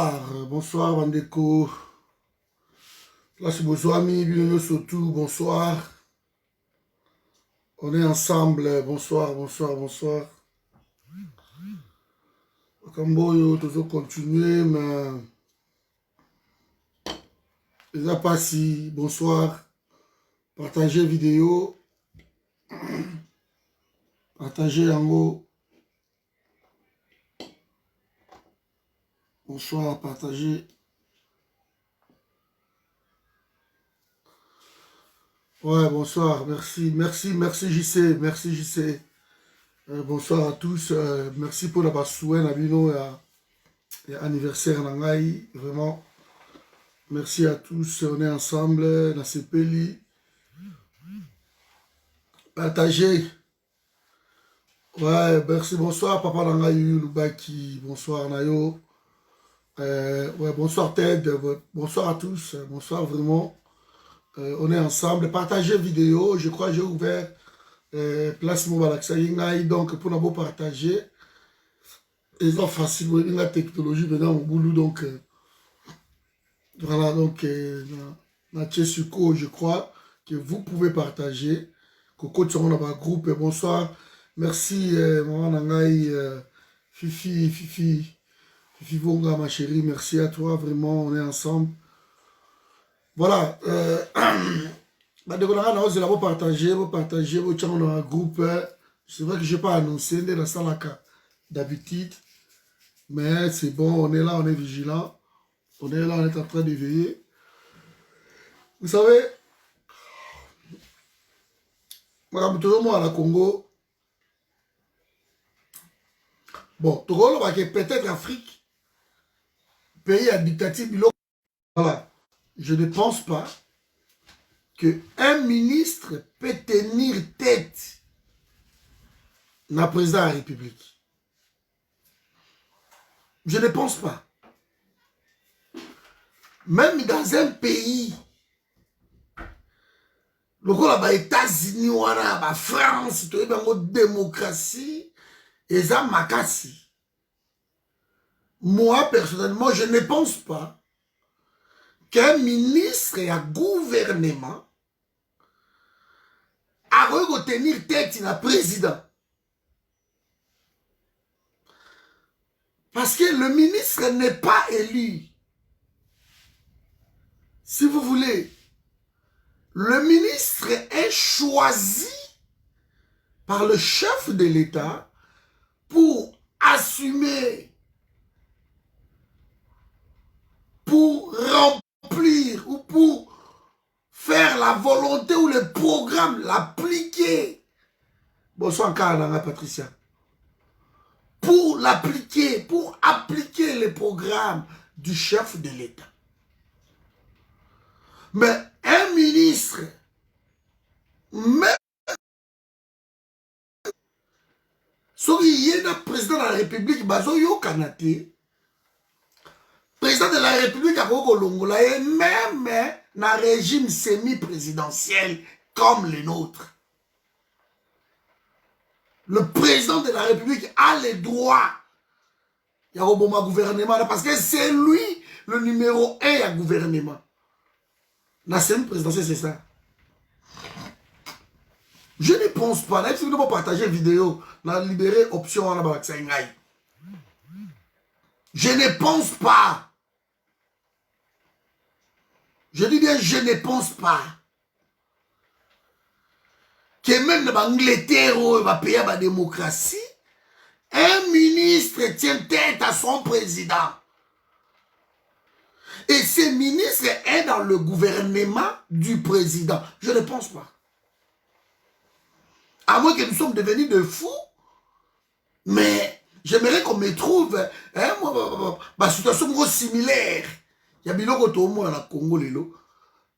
Bonsoir, bonsoir Bandeko. Là c'est Bozouami, Bilonyo Sotou, bonsoir. On est ensemble, bonsoir, bonsoir, bonsoir. Kamboyo, toujours continuer, mais... Les a pas si, bonsoir. Partagez vidéo. Partagez en haut. Bonsoir, partagez. Ouais, bonsoir, merci, merci, merci JC, merci JC. Bonsoir à tous, merci pour la souhait, Nabino et anniversaire Nangai, vraiment. Merci à tous, on est ensemble, dans ces pays. Partagez. Ouais, merci, bonsoir, Papa Nangai, Lubaki, bonsoir Nayo. Ouais, bonsoir Ted, bonsoir à tous, bonsoir vraiment. On est ensemble, partagez vidéo, je crois que j'ai ouvert place Mobalaksa Yingai, donc pour nous partager. Ils ont facile, la technologie venant au boulot, donc voilà, donc Natchesuko, je crois que vous pouvez partager. Coco Tsoron dans ma groupe, bonsoir. Merci, maman Nangai, Fifi Vonga, ma chérie, merci à toi, vraiment, on est ensemble. Voilà, vous partagez, vous dans un groupe. C'est vrai que je n'ai pas annoncé dans la salle d'habitude, mais c'est bon, on est là, on est vigilant. On est là, on est en train de veiller. Vous savez, moi, à la Congo, bon, Togo, peut-être Afrique, pays à dictature, voilà. Je ne pense pas qu'un ministre peut tenir tête à président de la République. Je ne pense pas. Même dans un pays, les États-Unis, la France, la démocratie, et ça makasi. Moi, personnellement, je ne pense pas qu'un ministre et un gouvernement a retenir tête à président. Parce que le ministre n'est pas élu. Si vous voulez, le ministre est choisi par le chef de l'État pour assumer, pour remplir ou pour faire la volonté ou le programme, l'appliquer. Bonsoir, Karana, Patricia. Pour l'appliquer, pour appliquer les programmes du chef de l'État. Mais un ministre, même si il y a un président de la République, président de la République a et même un régime semi-présidentiel comme le nôtre. Le président de la République a les droits. Il y a un gouvernement parce que c'est lui le numéro 1 à gouvernement. La semi-présidentielle, c'est ça. Je ne pense pas. Là, si vous devez partager une vidéo, la libérer option en la. Je ne pense pas. Je dis bien, je ne pense pas. Que même dans l'Angleterre, où va payer la démocratie, un ministre tient tête à son président. Et ce ministre est dans le gouvernement du président. Je ne pense pas. À moins que nous sommes devenus de fous, mais j'aimerais qu'on me trouve ma situation similaire. Il y a bien d'autres mots dans la Congo.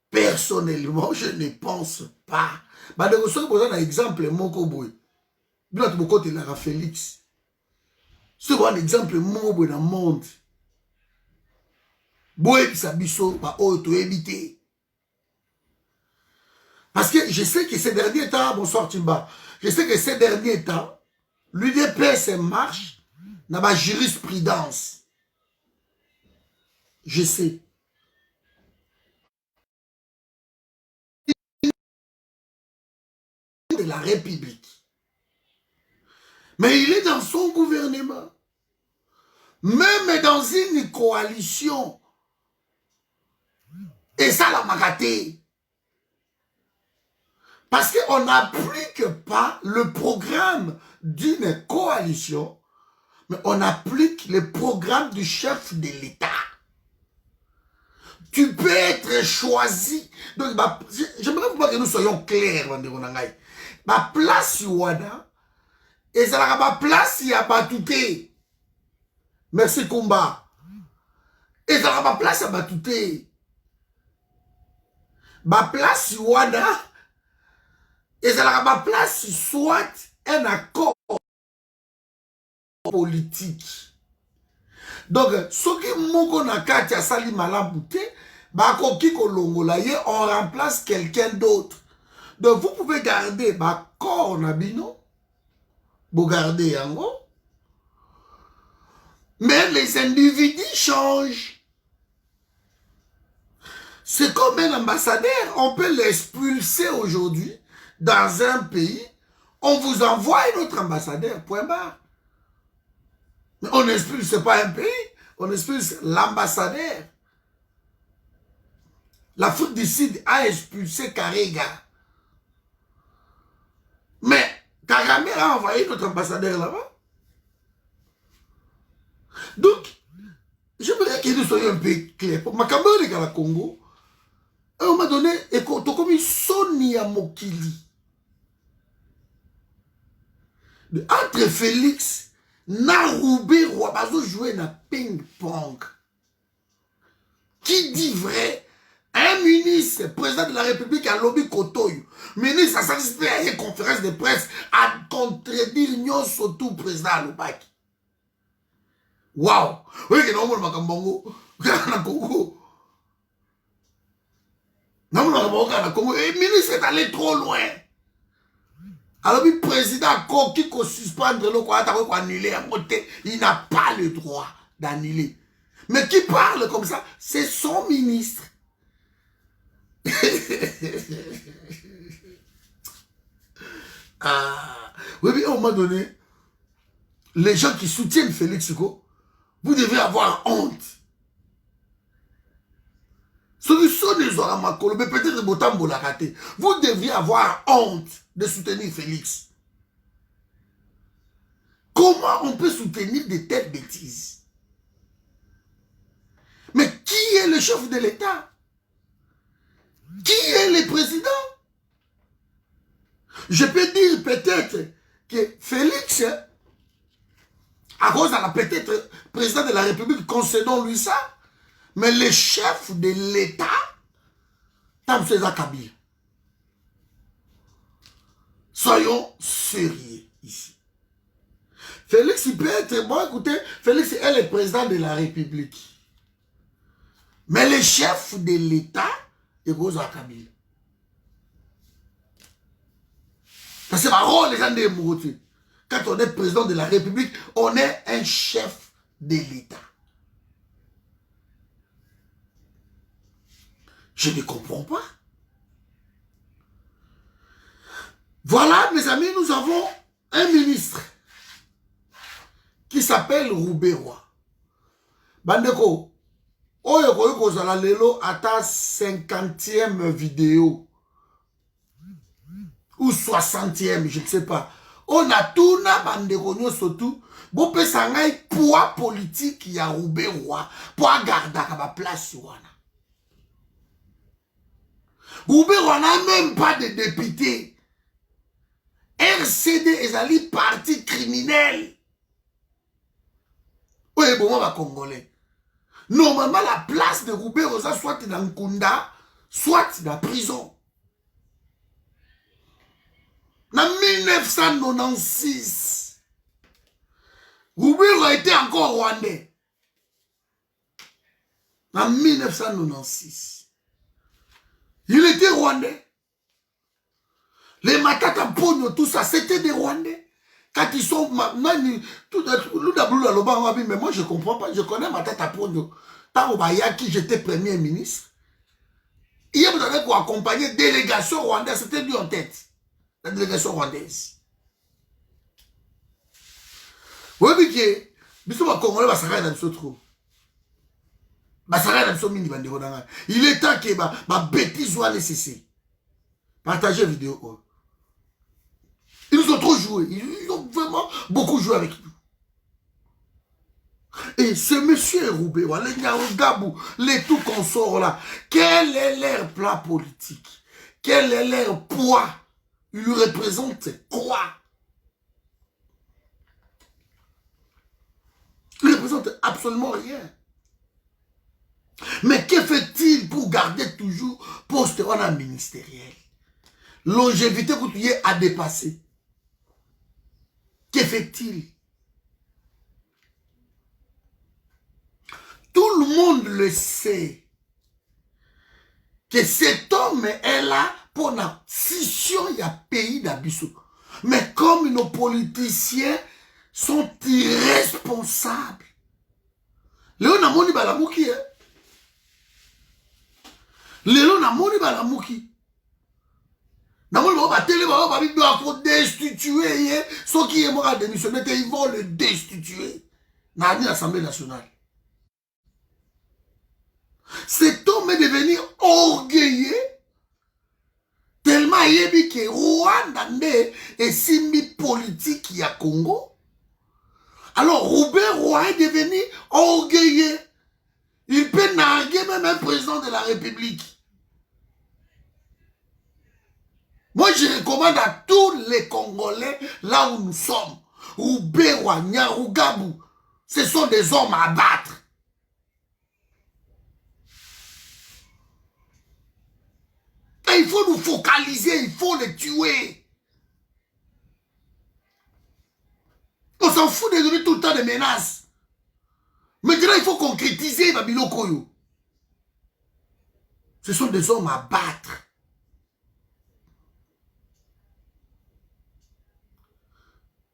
Personnellement, je ne pense pas. Je vais vous donner un exemple. Je vais vous donner un Félix. C'est un exemple dans le monde. Parce que je sais que ces derniers temps, bonsoir Timba, je sais que ces derniers temps, l'UDPS marche dans ma jurisprudence. Je sais. De la République. Mais il est dans son gouvernement. Même dans une coalition. Et ça l'a magaté. Parce qu'on n'applique pas le programme d'une coalition, mais on applique le programme du chef de l'État. Tu peux être choisi. Donc, j'aimerais pas que nous soyons clairs. Ma place Wada, et ça la ma place il y a Batouté. Merci Kumba. Et ça la ma place à Batouté. Ma place Wada, et ça la ma place soit un accord politique. Donc, ce qui moko na kati ya sali malabouté, ba koki kolongola ye, on remplace quelqu'un d'autre. Donc, vous pouvez garder ba corps nabino, vous gardez yango, mais les individus changent. C'est comme un ambassadeur, on peut l'expulser aujourd'hui dans un pays, on vous envoie un autre ambassadeur, point barre. Mais on n'expulse pas un pays, on expulse l'ambassadeur. L'Afrique du Sud a expulsé Karega. Mais Kagame a envoyé notre ambassadeur là-bas. Donc, j'aimerais que nous soyons un peu clairs. Pour ma camarade à la Congo, à un moment donné, tu as commis Sonia Mokili. Entre Félix, Naroubé, Roabazo jouer na ping-pong. Qui dit vrai? Un ministre, président de la République à Lobby Kotoyo, ministre a satisfait à une conférence de presse à contredire Nyon Sotou, président à Lobaki. Waouh! Oui, que non, Makambongo, Ghana Congo. Non, Ghana Congo. Et le ministre est allé trop loin. Alors, le président qui peut suspendre le quoi, annuler à côté, il n'a pas le droit d'annuler. Mais qui parle comme ça, c'est son ministre. Ah, oui, mais à un moment donné, les gens qui soutiennent Félix Hugo, vous devez avoir honte. Ceux qui sont des Oramakolo, mais peut-être Botambo l'a raté. Vous deviez avoir honte de soutenir Félix. Comment on peut soutenir de telles bêtises? Mais qui est le chef de l'État? Qui est le président? Je peux dire peut-être que Félix, à cause de la peut-être président de la République, concédons-lui ça, mais le chef de l'État, Tam César Kabila. Soyons sérieux ici. Félix, il peut être, bon écoutez, Félix est le président de la République. Mais le chef de l'État est César Kabila. Parce que c'est les gens des Mourouti. Quand on est président de la République, on est un chef de l'État. Je ne comprends pas. Voilà, mes amis, nous avons un ministre qui s'appelle Rouberois. Bandeko, oyo kozala lelo ata 50e vidéo ou 60e, je ne sais pas. On a tout na bandeko surtout. Bon pesa ngai poids politique ya Rouberois pour garder ma place wana. Rouberois n'a même pas de député. RCD est parti criminel. Oui, bon, on va Congolais. Normalement, la place de Rouberois soit dans Nkunda, soit dans la prison. En 1996, Rouberois était encore rwandais. En 1996. Il était rwandais. Les Matata Pogno, tout ça, c'était des Rwandais. Quand ils sont... Mais moi, je ne comprends pas. Je connais Matata Pogno. tant Bayaki, j'étais premier ministre. Il me donnait pour accompagner la délégation rwandaise. C'était lui en tête. La délégation rwandaise. Vous voyez que, bisous, les Congolais, ça va dans ce trou. Il est temps que ma bêtise soit nécessaire. Partagez la vidéo. Ils nous ont trop joué. Ils ont vraiment beaucoup joué avec nous. Et ce monsieur Roubé, les Nyarugabou, les tout consorts là, quel est leur plan politique? Quel est leur poids? Ils lui représentent quoi? Ils ne représentent absolument rien. Mais que fait-il pour garder toujours poste ministériel? Longévité que tu es à dépasser. Que fait-il? Tout le monde le sait que cet homme est là pour la scission du pays d'Abisso. Mais comme nos politiciens sont irresponsables. Léon Namoni Balamouki. Léon Namoni Balamouki. Namoni Balamouki va destituer ceux qui aimera démissionner, ils vont le destituer dans l'Assemblée nationale. Cet homme est devenu orgueilleux tellement il est que Rwanda est simi politique à Congo. Alors Robert Roy est devenu orgueilleux. Il peut narguer même un président de la République. Moi je recommande à tous les Congolais là où nous sommes, Robert Roy, Nyarugabou, ce sont des hommes à battre. Et il faut nous focaliser, il faut les tuer. On s'en fout de donner tout le temps des menaces. Maintenant, il faut concrétiser Babilo Koyo. Ce sont des hommes à battre.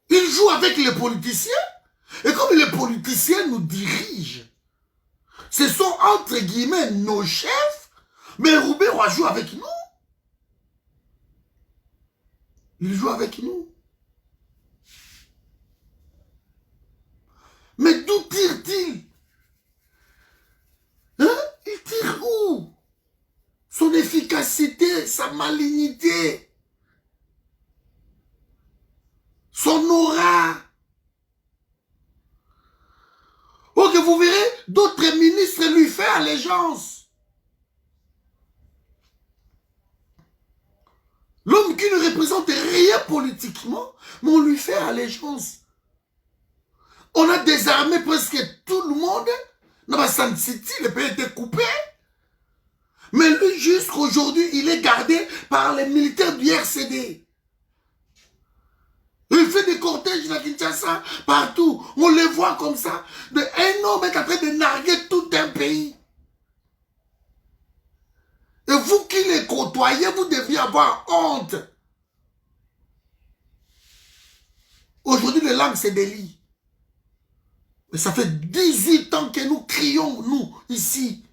Ils jouent avec les politiciens. Et comme les politiciens nous dirigent, ce sont entre guillemets nos chefs, mais Roubert va jouer avec nous. Il joue avec nous. Mais d'où tire-t-il? Hein? Il tire où? Son efficacité, sa malignité, son aura. Ok, vous verrez, d'autres ministres lui font allégeance. L'homme qui ne représente rien politiquement, mais on lui fait allégeance. On a désarmé presque tout le monde. Dans la San City, le pays était coupé. Mais lui, jusqu'aujourd'hui, il est gardé par les militaires du RCD. Il fait des cortèges à Kinshasa, partout. On les voit comme ça. Un homme est en train de narguer tout un pays. Et vous qui les côtoyez, vous deviez avoir honte. Aujourd'hui, les langues, c'est délit. Mais ça fait 18 ans que nous crions, nous, ici.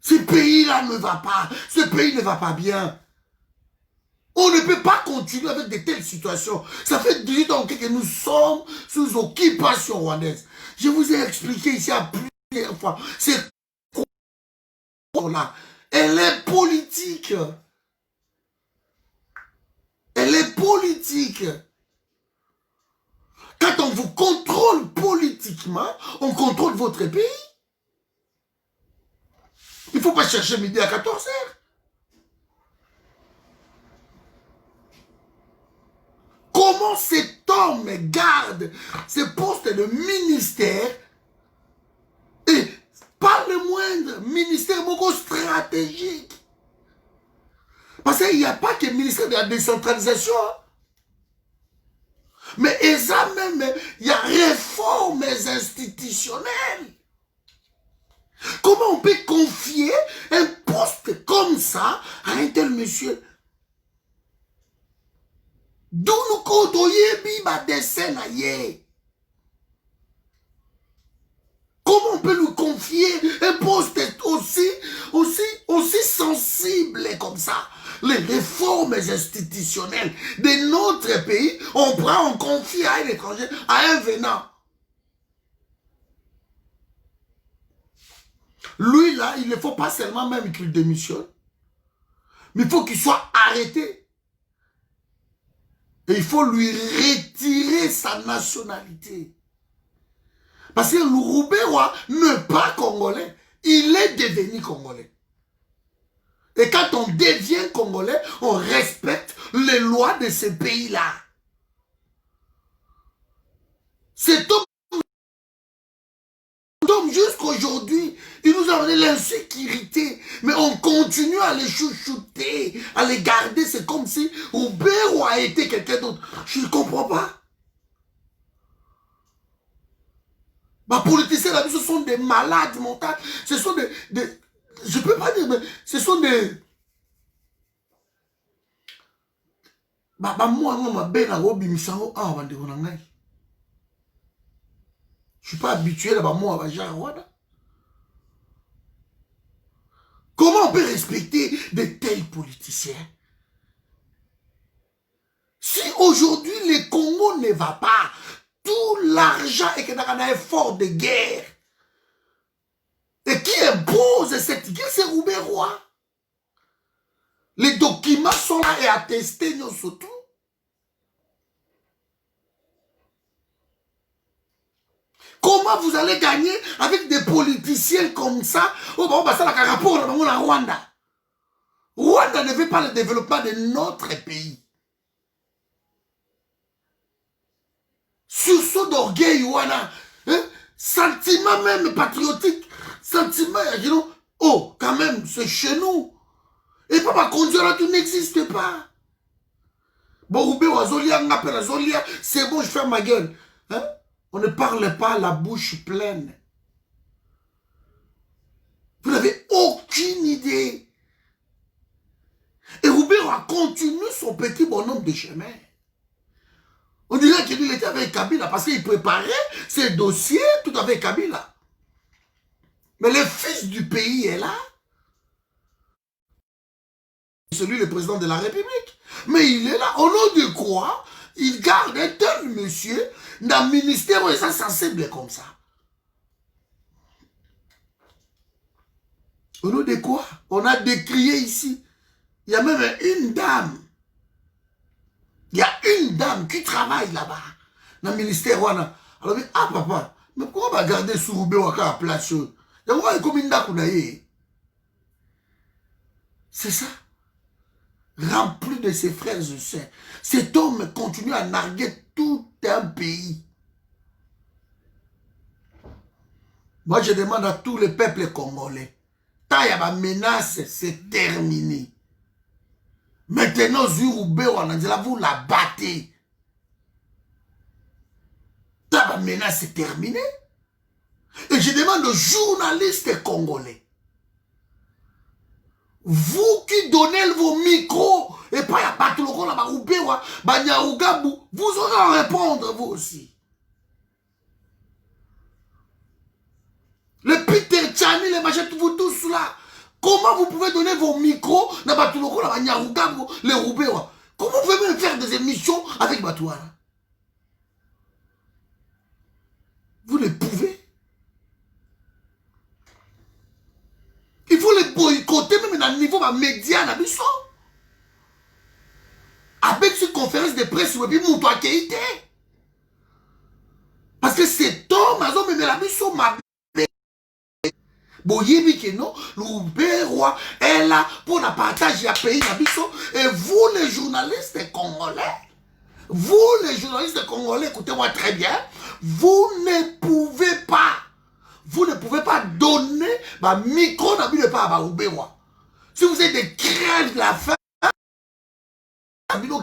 Ce pays-là ne va pas. Ce pays ne va pas bien. On ne peut pas continuer avec de telles situations. Ça fait 18 ans que nous sommes sous occupation rwandaise. Je vous ai expliqué ici à plusieurs fois. C'est là. Elle est politique. Elle est politique. Quand on vous contrôle politiquement, on contrôle votre pays. Il ne faut pas chercher midi à 14h. Comment cet homme garde ce poste de ministère et pas le moindre ministère beaucoup stratégique. Parce qu'il n'y a pas que le ministère de la décentralisation. Mais ça même, il y a réformes institutionnelles. Comment on peut confier un poste comme ça à un tel monsieur? D'où nous côtoyons Biba dessin ailleurs. Comment on peut lui confier confier un poste aussi sensible comme ça. Les réformes institutionnelles de notre pays, on confie à un étranger, à un venant. Lui, là, il ne faut pas seulement même qu'il démissionne, mais il faut qu'il soit arrêté. Et il faut lui retirer sa nationalité. Parce que Louroubewa n'est pas congolais. Il est devenu congolais. Et quand on devient congolais, on respecte les lois de ce pays-là. Cet homme, jusqu'aujourd'hui, il nous a donné l'insécurité. Mais on continue à les chouchouter, à les garder. C'est comme si Louroubewa était quelqu'un d'autre. Je ne comprends pas. Les politiciens là, ce sont des malades mentaux. Ce sont des je ne peux pas dire, mais ce sont des... Je ne suis pas habitué à comment on peut respecter de tels politiciens? Si aujourd'hui le Congo ne va pas, tout l'argent est qu'il y a un effort de guerre. Et qui impose cette guerre, c'est Louroubewa. Les documents sont là et attestés, nous surtout. Comment vous allez gagner avec des politiciens comme ça? Oh, bon, ça a un rapport à Rwanda. Rwanda ne veut pas le développement de notre pays. Sursaut d'orgueil, Wana. Hein? Sentiment même patriotique. Sentiment, oh, quand même, c'est chez nous. Et papa, conduire tout n'existe pas. Bon, c'est bon, je ferme ma gueule. Hein? On ne parle pas la bouche pleine. Vous n'avez aucune idée. Et Louroubewa continue son petit bonhomme de chemin. On dirait qu'il était avec Kabila parce qu'il préparait ses dossiers tout avec Kabila. Mais le fils du pays est là. C'est lui le président de la République. Mais il est là. Au nom de quoi il garde un tel monsieur dans le ministère où il est sensible comme ça? Au nom de quoi? On a décrié ici. Il y a même une dame. Il y a une dame qui travaille là-bas, dans le ministère. Alors, ah papa, mais pourquoi on va garder sur Louroubewa à la place? C'est ça. Rempli de ses frères et sœurs. Cet homme continue à narguer tout un pays. Moi, je demande à tous les peuples congolais. Tant il y a des menaces, c'est terminé. Maintenant, Louroubewa, on a dit là, vous la battez. La menace est terminée. Et je demande aux journalistes congolais, vous qui donnez vos micros, et pas ya Batuloko, la Louroubewa, Banyarugabou, vous aurez à répondre, vous aussi. Le Peter Tchani, les machettes, vous tous là. Comment vous pouvez donner vos micros dans Batuloko, la Banyarugabou, les Louroubewa? Comment vous pouvez même faire des émissions avec Batouara? Vous ne pouvez. Il faut les boycotter même dans le niveau de médias. Avec cette conférence de presse, il faut Moutou Keïté. Parce que cet homme, il a mis son mabé. Boyebi que non, Louroubewa est là pour la partager à pays. Et vous, les journalistes congolais, écoutez-moi très bien, vous ne pouvez pas donner ma micro n'a plus de pas à Louroubewa. Si vous êtes des crèves de la faim,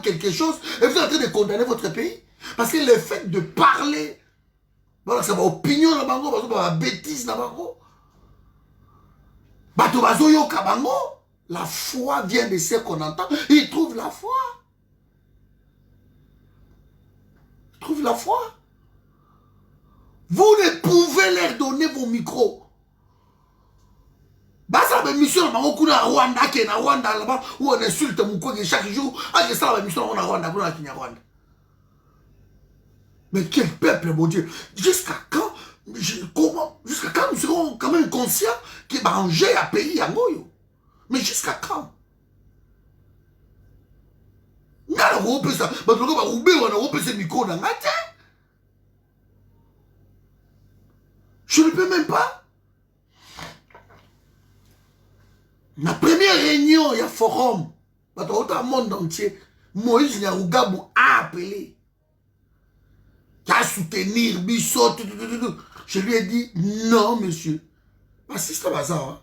quelque chose, et vous êtes en train de condamner votre pays. Parce que le fait de parler, voilà, ça va opinion dans bango, ça va bêtise dans bango. Bato bazoyo kabango, la foi vient de ce qu'on entend. Ils trouvent la foi. Ils trouvent la foi. Vous ne pouvez leur donner vos micros. la mission na Rwanda, qui est na Rwanda là-bas, où on insulte Mukwege chaque jour, que ça la mission na Rwanda, pour la Rwanda. Mais quel peuple, mon Dieu! Jusqu'à quand, jusqu'à quand nous serons quand même conscients qu'il va manger à pays à Moyo? Mais jusqu'à quand? Je ne peux même pas. La première réunion, il y a forum. Dans le monde entier, Moïse Nyarugabo a appelé. Qui a soutenir Bissot. Je lui ai dit non, monsieur. Assiste à Bazar.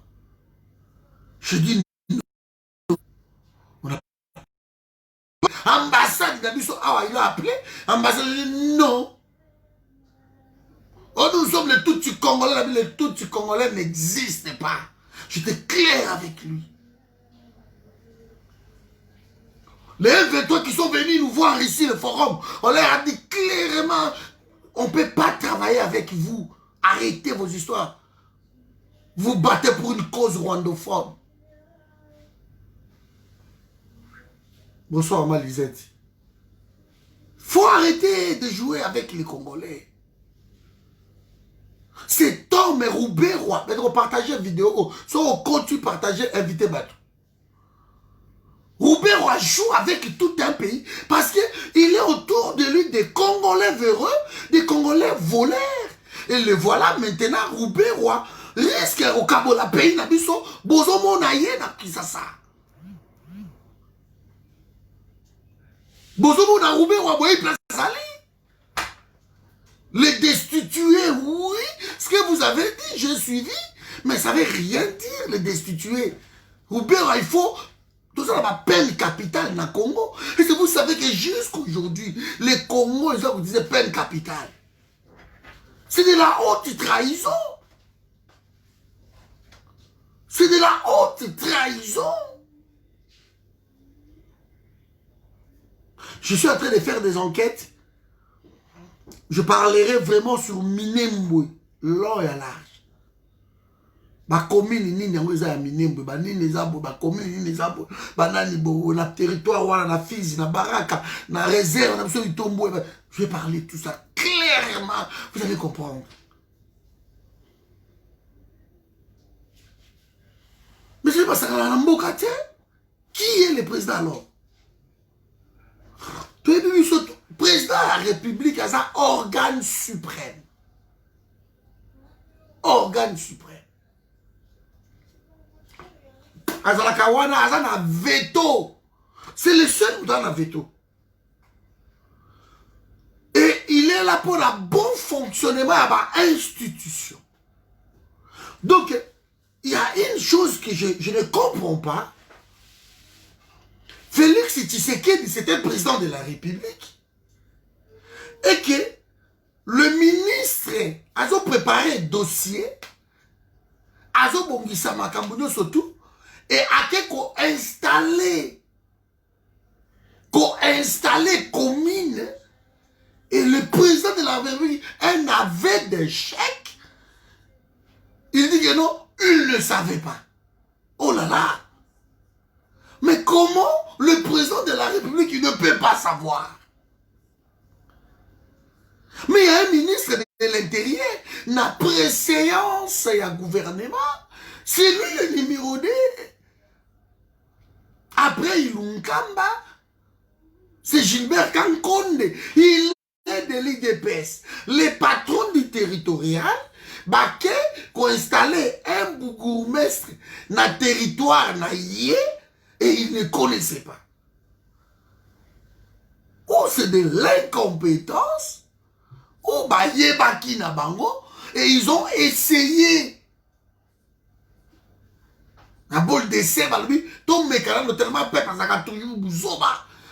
Je dis non. Ambassade d'Abisso, il a appelé. Ambassade, je dis non. Oh, nous sommes les Tutsis Congolais. Les Tutsis Congolais n'existent pas. J'étais clair avec lui. Les M23 qui sont venus nous voir ici, le forum, on leur a dit clairement, on ne peut pas travailler avec vous. Arrêtez vos histoires. Vous battez pour une cause rwandophone. Bonsoir, Malisette. Faut arrêter de jouer avec les Congolais. C'est Tom et Roubaix Roi. Mais on partage une vidéo. Soit on continue de partager, inviter Batou. Roubaix Roi joue avec tout un pays parce qu'il est autour de lui des Congolais véreux, des Congolais voleurs. Et le voilà maintenant, Roubaix Roi risque au Cabo la pays n'abisso, bozo monaye na Kisasa. Bozo mona Roubaix Roi boye place sali. Les destitués, oui, ce que vous avez dit, j'ai suivi, mais ça ne veut rien dire, les destitués. Roubaix Roi, il faut. Tout ça, la peine capitale dans le Congo. Et vous savez que jusqu'aujourd'hui, les Congos, ils vous disaient peine capitale. C'est de la haute trahison. C'est de la haute trahison. Je suis en train de faire des enquêtes. Je parlerai vraiment sur Minembwe, long et large. Ba commune nini yango eza ya Minembwe, ba nini eza bo, ba commune nini eza bo, ba nani bo, na territoire wana na Fizi, na Baraka, na réserve, na biso Itombo. Je vais parler tout ça clairement, vous allez comprendre. Mais je ne sais pas ça dans Mboka, qui est le président alors? Tu es vu ce président de la République a un organe suprême. Organe suprême. Azalakawana a un veto. C'est le seul qui a un veto. Et il est là pour le bon fonctionnement de l'institution. Donc, il y a une chose que je ne comprends pas. Félix Tshisekedi, c'était le président de la République. Et que le ministre a préparé un dossier, a bongisa makambuno surtout, et a installé commune, et le président de la République, un aveu de chèque, il dit que non, il ne savait pas. Oh là là! Mais comment le président de la République il ne peut pas savoir? Mais il y a un ministre de l'Intérieur, na préséance et un gouvernement, c'est lui le numéro 2. Après Ilunkamba, c'est Gilbert Kankonde. Il est de l'IDPS. Les patrons du territorial, qui ont installé un bourgmestre dans le territoire naïe et ils ne connaissaient pas. Ou c'est de l'incompétence, ou yebaki na bango, et ils ont essayé. La bol de sève, lui, ton mécanisme tellement peuple,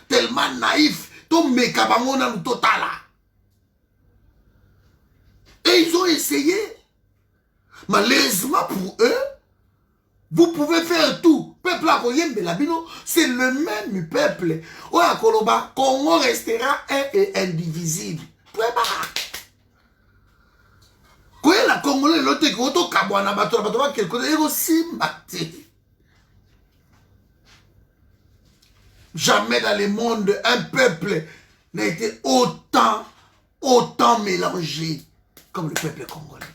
tellement naïf, ton mécanisme dans le total. Et ils ont essayé. Malheureusement pour eux, vous pouvez faire tout. Peuple à Koyembe, c'est le même peuple. Au Koloba, Congo restera un et indivisible. Quoi la Congolais l'autre qui auto kabwana bato ba quelque chose et aussi maté. Jamais dans le monde un peuple n'a été autant mélangé comme le peuple congolais.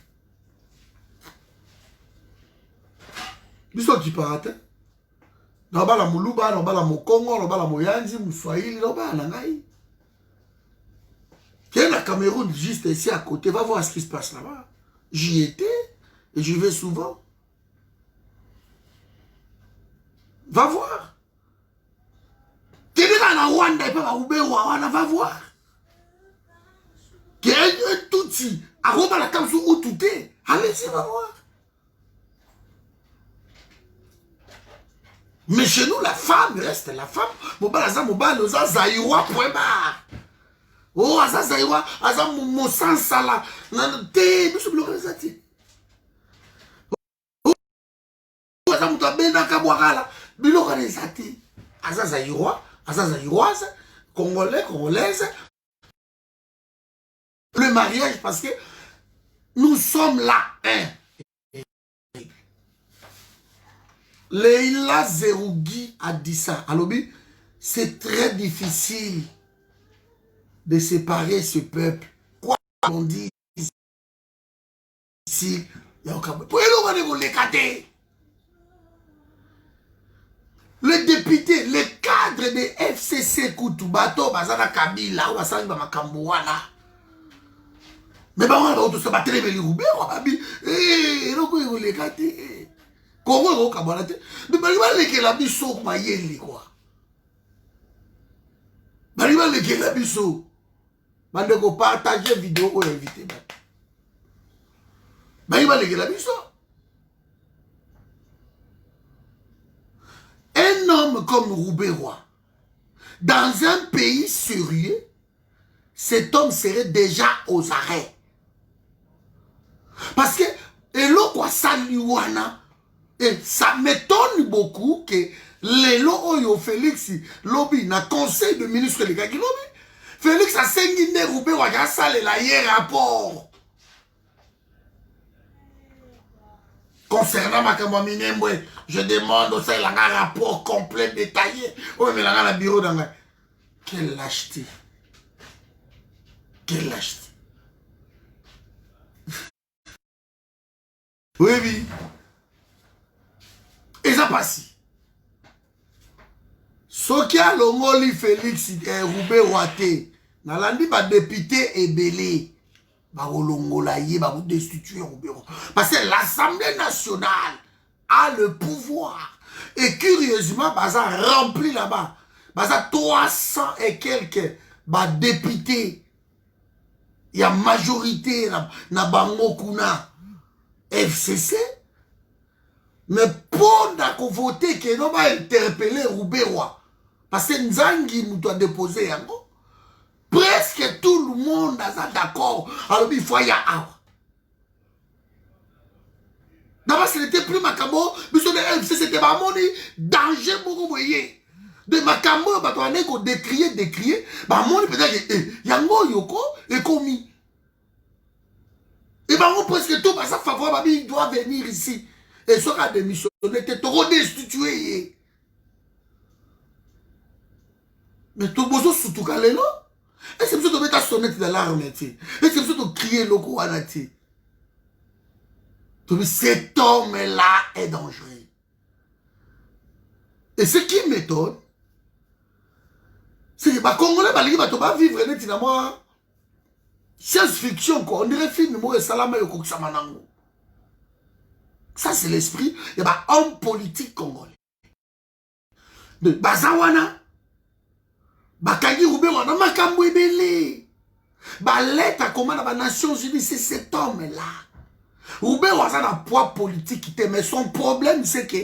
Biso qui parate. Non bala muluba, non bala mokongo, non bala moyanzi, mouswahili, non bala ngai. Qui est la Cameroun juste ici à côté, va voir ce qui se passe là-bas. J'y étais et j'y vais souvent. Va voir. Tu es dans Rwanda et pas à va voir. Qui est un touti. À Rwanda, la Cameroun où tout est. Allez-y, va voir. Mais chez nous, la femme reste la femme. Mobile, oza zaïwa, point barre. Oh, aza zaïwa, aza mon sang sala. Te, nous sommes le zati. Oh, aza mouta bena kabouakala. Biloko les zati. Aza zaïwa, aza zaïwaise, congolais, congolaise. Le mariage, parce que nous sommes là, hein. Leila Zerougui a dit ça. Alobi, c'est très difficile de séparer ce peuple. Quoi qu'on dit ici, il y a aucun peuple. Le député, le cadre de FCC Koutubato, Bazana Kabila, ou Basani Bamakambouana. Mais bah, on va se battre les Roubé, on va dire, eh, on va les gâter. Comment on va se battre? Mais bah, il va les biso, maïeli, quoi. Bah, il va les biso. Bah, on va partager vidéo ou inviter. Bah, il va les biso. Un homme comme Roubé-Roi, dans un pays sérieux, cet homme serait déjà aux arrêts. Parce que, et ça m'étonne beaucoup que les Oyo Félix Lobby, na conseil de ministre de Lobby, Félix a sengi Roubé-Roi, il a salé la rapport. Concernant Makambo Minembwe, je demande aussi un rapport complet, détaillé. Oui, mais là, le bureau dans quelle lâcheté. Quelle lâcheté. Oui, oui. Et ça passe. Ce qui a l'ongoli Félix Roubé-Roi, Nalandi va député et belé. Va destituer Roubé-Roi. Parce que l'Assemblée nationale a le pouvoir. Et curieusement, ça rempli là-bas. Ça 300 et quelques députés. Il y a majorité na bango kuna FCC. Mais pour voter que non va interpeller Roubé-Roi. Parce que Nzangi nous doit déposer yango. Presque tout le monde est d'accord. Alors il faut y avoir. D'abord, ce n'était plus Makambo. Mais c'était pas mon danger pour vous voyez. De Makambo, on est décrier. Bah, mon peut-être Yango Yoko est commis. Et bah, on presque tout, ça favorable, il doit venir ici. Et ce cas de mission, on était trop destitué. Mais tout le monde surtout calé, non? Et c'est pour ça que tu mets ta sonnette dans l'arme. Et c'est pour ça que tu cries le coup à la tête. Cet homme-là est dangereux. Et ce qui m'étonne, c'est que les Congolais vont vivre finalement science-fiction. On dirait film, moi, Salama Yoko Samanango. Ça, c'est l'esprit. Il y a un homme politique congolais. De Bazawana. Bakagi Roubé-Roi, Makambo Ebele. Lettre à commande des Nations Unies, c'est cet homme-là. Roubé-Roi a un poids politique, mais son problème, c'est que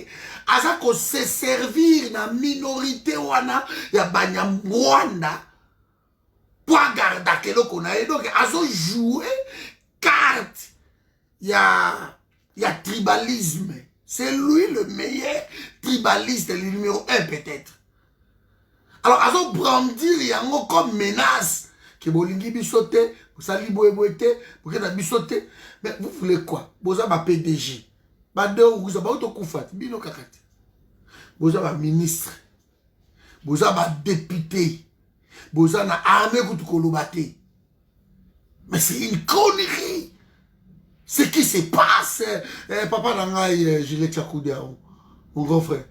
Aza ko se servir na minorité wana ya Banyam Rwanda pour garder kelo kona. Et donc, Azo jouer carte ya tribalisme. C'est lui le meilleur tribaliste, le numéro 1 peut-être. Alors, Azo brandir yango comme menace que bolingi bisote, Vous allez boyauté, vous allez sauter. Mais vous voulez quoi? Vous avez un PDG. Vous avez un vous avez un ministre. Vous avez un député. Vous avez un armée qui est mais c'est une connerie. Ce qui se passe, papa Nangaï, Gilles Tchakoudea, mon grand frère.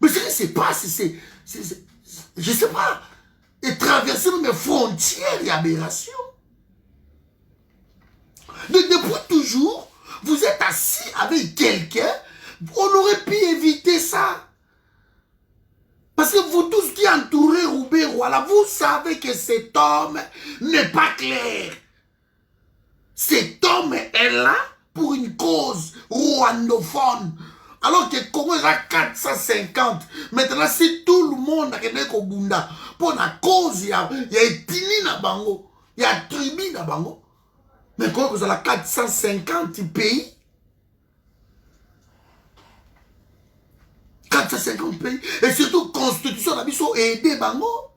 Mais ce qui se passe, c'est je ne sais pas, et traverser mes frontières et aberrations. Depuis toujours, vous êtes assis avec quelqu'un, on aurait pu éviter ça. Parce que vous tous qui entourez Roubaix, voilà, vous savez que cet homme n'est pas clair. Cet homme est là pour une cause rwandophone. Alors que Congo est à 450. Maintenant, si tout le monde a été au Bunda, pour la cause, il y a ethnie na bango, il y a tribu na bango. Mais quand vous avez 450 pays, 450 pays, et surtout, constitution la mission aidé bango.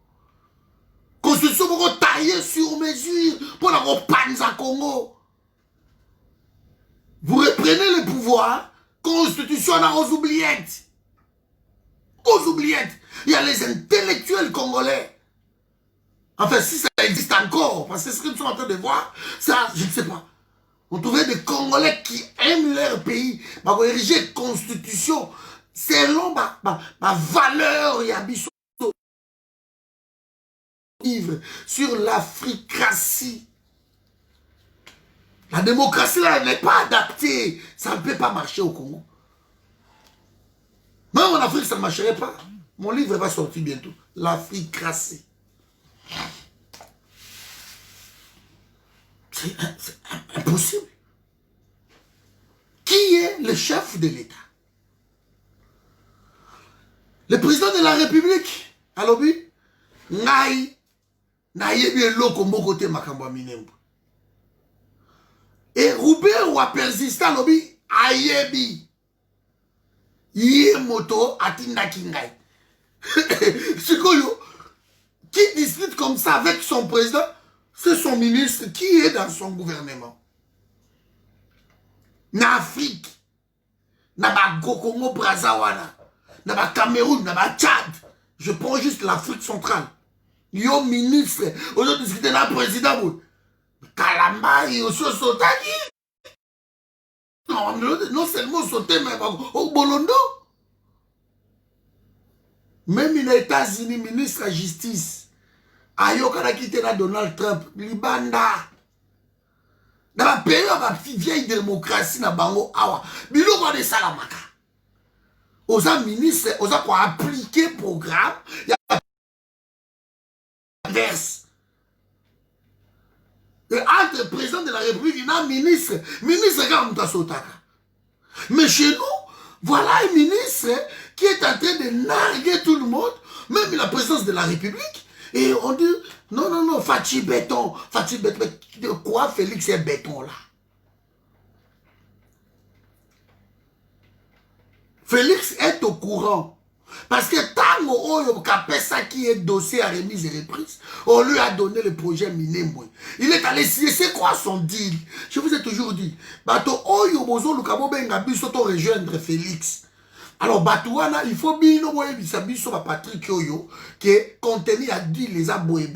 Constitution pour tailler sur mesure pour la repanza Congo. Vous reprenez le pouvoir, constitution aux oubliettes. Aux oubliettes. Il y a les intellectuels congolais. Enfin, si ça existe encore, parce que ce que nous sommes en train de voir, ça, je ne sais pas. On trouvait des Congolais qui aiment leur pays, pour ériger constitution selon ma valeur et ambition. Sur l'africratie. La démocratie là n'est pas adaptée. Ça ne peut pas marcher au Congo. Même en Afrique, ça ne marcherait pas. Mon livre va sortir bientôt. L'africratie. C'est impossible. Qui est le chef de l'État? Le président de la République. Alobi? Ngai. Nayebi eloko mboko te makambo ya minembo. Et Roubaix ou a persisté alobi ayebi. Yé moto atinda kingai. Sikoyo, qui discute comme ça avec son président, c'est son ministre qui est dans son gouvernement. Na Afrique, na ba Congo Brazzaville, na ba Cameroun, na ba Tchad. Je prends juste l'Afrique centrale. Yo ministre, aujourd'hui discuter na président. Kalamba, il aussi sautaki. Non seulement sauter, mais au Bolondo. Même les États-Unis, ministre de la Justice, Ayokana quitté la Donald Trump, Libanda. Dans la période de la vieille démocratie, na bango awa, bilo kwa de salamaka. Aux ministres, aux quoi appliquer programme, il y a inverse. Entre le président de la République, il y a un ministre. Ministre, mais chez nous, voilà un ministre qui est en train de narguer tout le monde, même la présidence de la République. Et on dit, non, non, non, Fatih béton. Fatih béton. Mais de quoi Félix est béton là? Félix est au courant. Parce que tant qui est dossier à remise et reprise, on lui a donné le projet Minembwe. Il est allé signer, c'est quoi son deal? Je vous ai toujours dit, Bato Oyo Bozo Lukabo Benga Biso to rejoindre Félix. Alors Batouana, il faut bien nous biso Patrick Oyo qui est contenu à dire les a boye.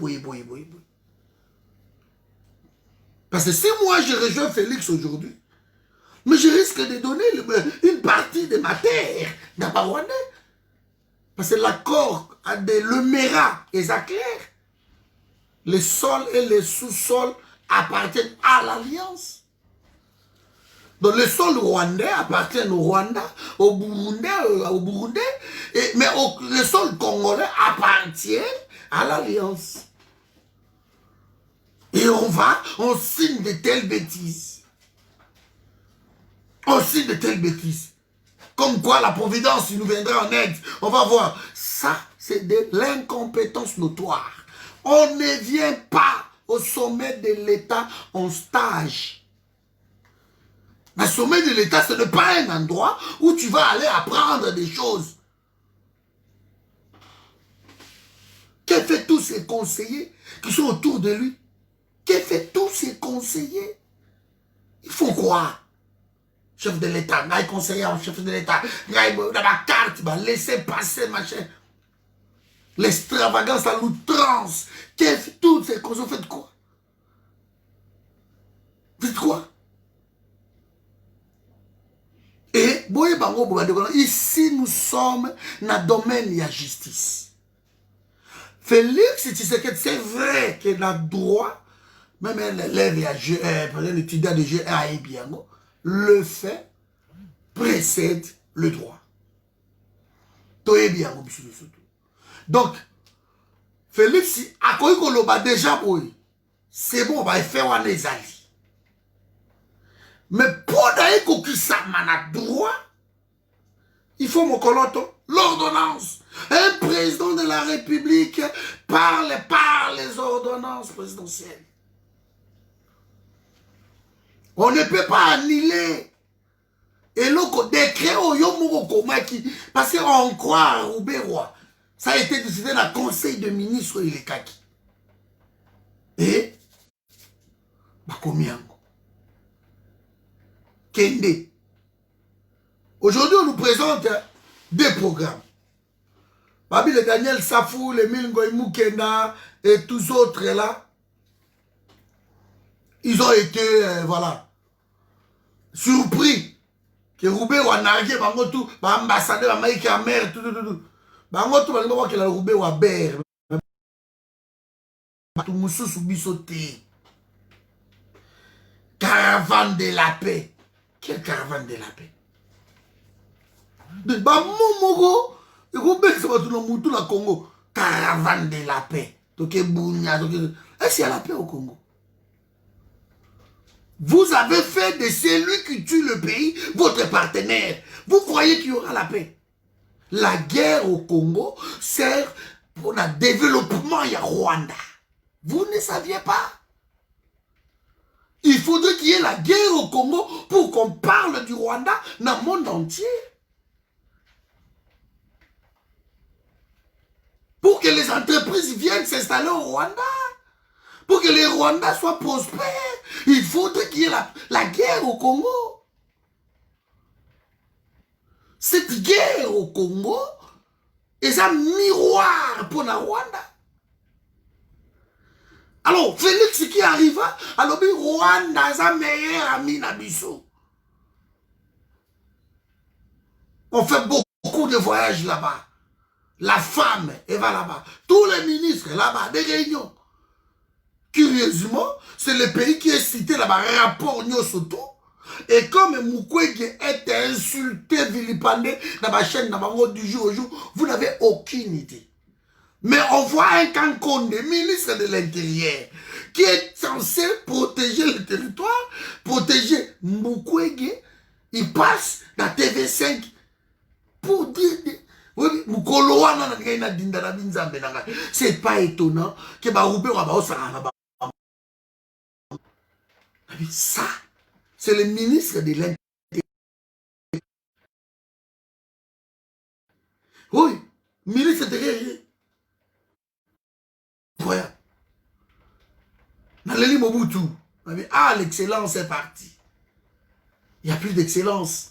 Parce que si moi je rejoins Félix aujourd'hui, mais je risque de donner une partie de ma terre d'Abarouane. Parce que l'accord de l'Emera est clair. Le sol et le sous-sol appartiennent à l'Alliance. Donc le sol rwandais appartient au Rwanda, au Burundi, mais le sol congolais appartient à l'Alliance. Et on signe de telles bêtises. On signe de telles bêtises. Comme quoi la providence nous viendra en aide. On va voir. Ça, c'est de l'incompétence notoire. On ne vient pas au sommet de l'État en stage. Le sommet de l'État, ce n'est pas un endroit où tu vas aller apprendre des choses. Que fait tous ces conseillers qui sont autour de lui? Que fait tous ces conseillers? Il faut quoi? Chef de l'État, conseiller en chef de l'État, dans ma carte, il va laisser passer, machin. L'extravagance à l'outrance. Toutes ces causes, vous faites quoi? Vous faites quoi? Et, ici, nous sommes dans le domaine de la justice. Félix Tshisekedi, c'est vrai qu'il a droit, même un élève, un étudiant de GAI Biango, le fait précède le droit. Donc, Félix, à quoi il déjà, c'est bon, on va faire un exali. Mais pour d'ailleurs qu'il s'amène droit, il faut mon coloto, l'ordonnance. Un président de la République parle par les ordonnances présidentielles. On ne peut pas annuler. Et le décret au Yomokomaki, parce qu'on croit à Roubaix-Roi, ça a été décidé dans le conseil de ministres il est kaki. Et combien? Kende. Aujourd'hui, on nous présente des programmes. Babi le Daniel Safou, le Milgoy Mukenda et tous autres là, ils ont été, voilà, surpris que Roubaix ou nargué, bangotou, ambassadeur, Maïki Amer, tout. Bangotou, bangotou, que la Roubaix ou Ber. Tout moussou soubisoté. Caravane de la paix. Quelle caravane de la paix? Bamomogo, Roubaix, c'est pas tout le monde, tout le Congo. Caravane de la paix. Toké Bounia, est-ce qu'il y a la paix au Congo? Vous avez fait de celui qui tue le pays votre partenaire. Vous croyez qu'il y aura la paix? La guerre au Congo sert pour le développement du Rwanda. Vous ne saviez pas? Il faudrait qu'il y ait la guerre au Congo pour qu'on parle du Rwanda dans le monde entier. Pour que les entreprises viennent s'installer au Rwanda. Pour que les Rwandais soient prospères. Il faudrait qu'il y ait la guerre au Congo. Cette guerre au Congo est un miroir pour la Rwanda. Alors, Félix qui arriva, alors Rwanda est un meilleur ami Nabiso. On fait beaucoup de voyages là-bas. La femme, elle va là-bas. Tous les ministres là-bas, des réunions. Curieusement, c'est le pays qui est cité là-bas, rapport Nyosoto. Et comme Mukwege est insulté, vilipendé dans ma chaîne, dans ma mode du jour au jour, vous n'avez aucune idée. Mais on voit un Kankonde, ministre de l'Intérieur, qui est censé protéger le territoire, protéger Mukwege. Il passe dans TV5 pour dire... C'est pas étonnant que ça, c'est le ministre de l'Intérieur. Oui, ministre de l'Intérieur. Voilà. Naleli Mobutu. Ah, l'excellence est partie. Il n'y a plus d'excellence.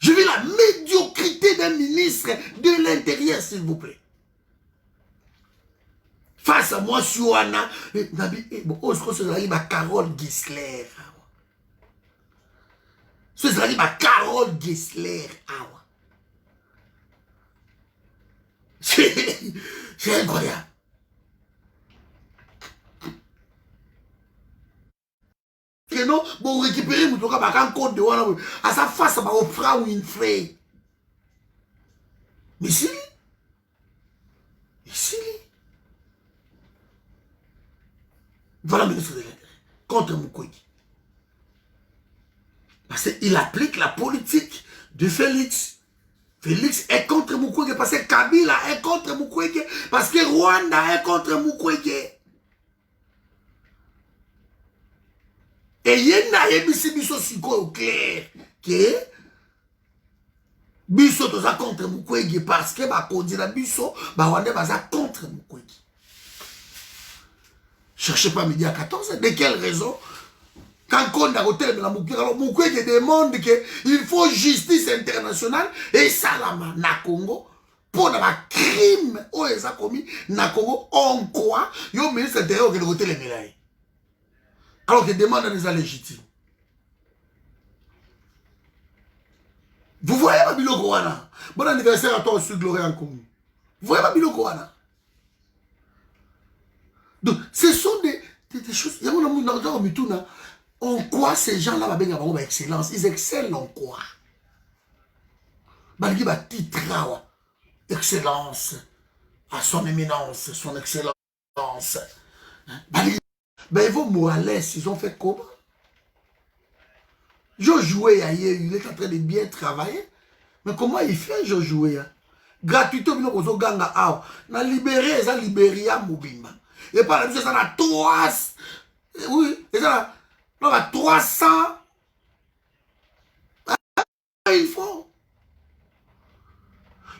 Je veux la médiocrité d'un ministre de l'Intérieur, s'il vous plaît. Face à moi, Suana, c'est Carole Gisler. C'est Carole Gisler. C'est incroyable. Que non, bon, récupérer mon toka un compte de Wana à sa face, à Oprah Winfrey. Mais si, voilà le ministre de l'Intérieur contre Mukwege. Parce qu'il applique la politique de Félix. Félix est contre Mukwege parce que Kabila est contre Mukwege, parce que Rwanda est contre Mukwege. Et il y a des biso au clair que biso toza contre Mukwege parce que ba kodira biso ba wande baza contre Mukwege. Cherchez pas midi à 14h. De quelle raison? Quand on a côté de la Moukoué, alors Moukoué demande qu'il faut justice internationale et ça là, na Congo, pour le crime où ils ont commis, na Congo, on croit, il y a un ministre intérieur qui a côté les médailles. Alors qu'il demande des légitimes. Vous voyez ma biloko wana? Bon anniversaire à toi aussi, Gloria en commun. Vous voyez ma biloko wana? Donc, ce sont des choses. Il y a mon argent en en quoi ces gens-là va bien avoir excellence? Ils excellent en quoi? Balgi va titre, excellence, à son éminence, son excellence. Balgi, ben Evo Morales, ils ont fait comment? Josué, il est en train de bien travailler. Mais comment il fait, Josué? Gratuité, il y a ganga awa. Na libéré, ça Libéria Mobimba. Et par exemple, ça a 3. Oui, ça a 300. Il faut.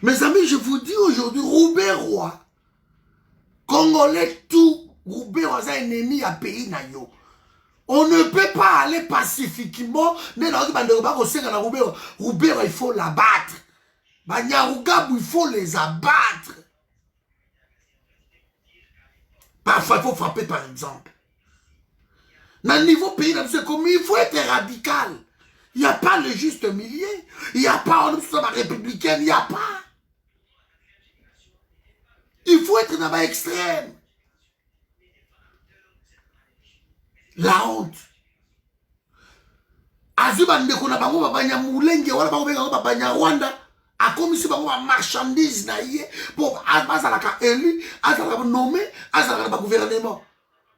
Mes amis, je vous dis aujourd'hui, Robert Roy, Congolais tout, Robert Roy, c'est un ennemi à pays nayo. On ne peut pas aller pacifiquement, mais Robert, il faut l'abattre. Banyarugabou, il faut les abattre. Parfois, il faut frapper par exemple. Dans le niveau pays, il faut être radical. Il n'y a pas le juste milieu. Il n'y a pas, on est républicaine, il n'y a pas. Il faut être dans l'extrême. La honte. Azuba ndekona bango babanya mulenge wala bango benga babanya Rwanda akomisi bango ba marchandise na ye pour azalaka élu azalaka nommé azalaka ba gouvernement.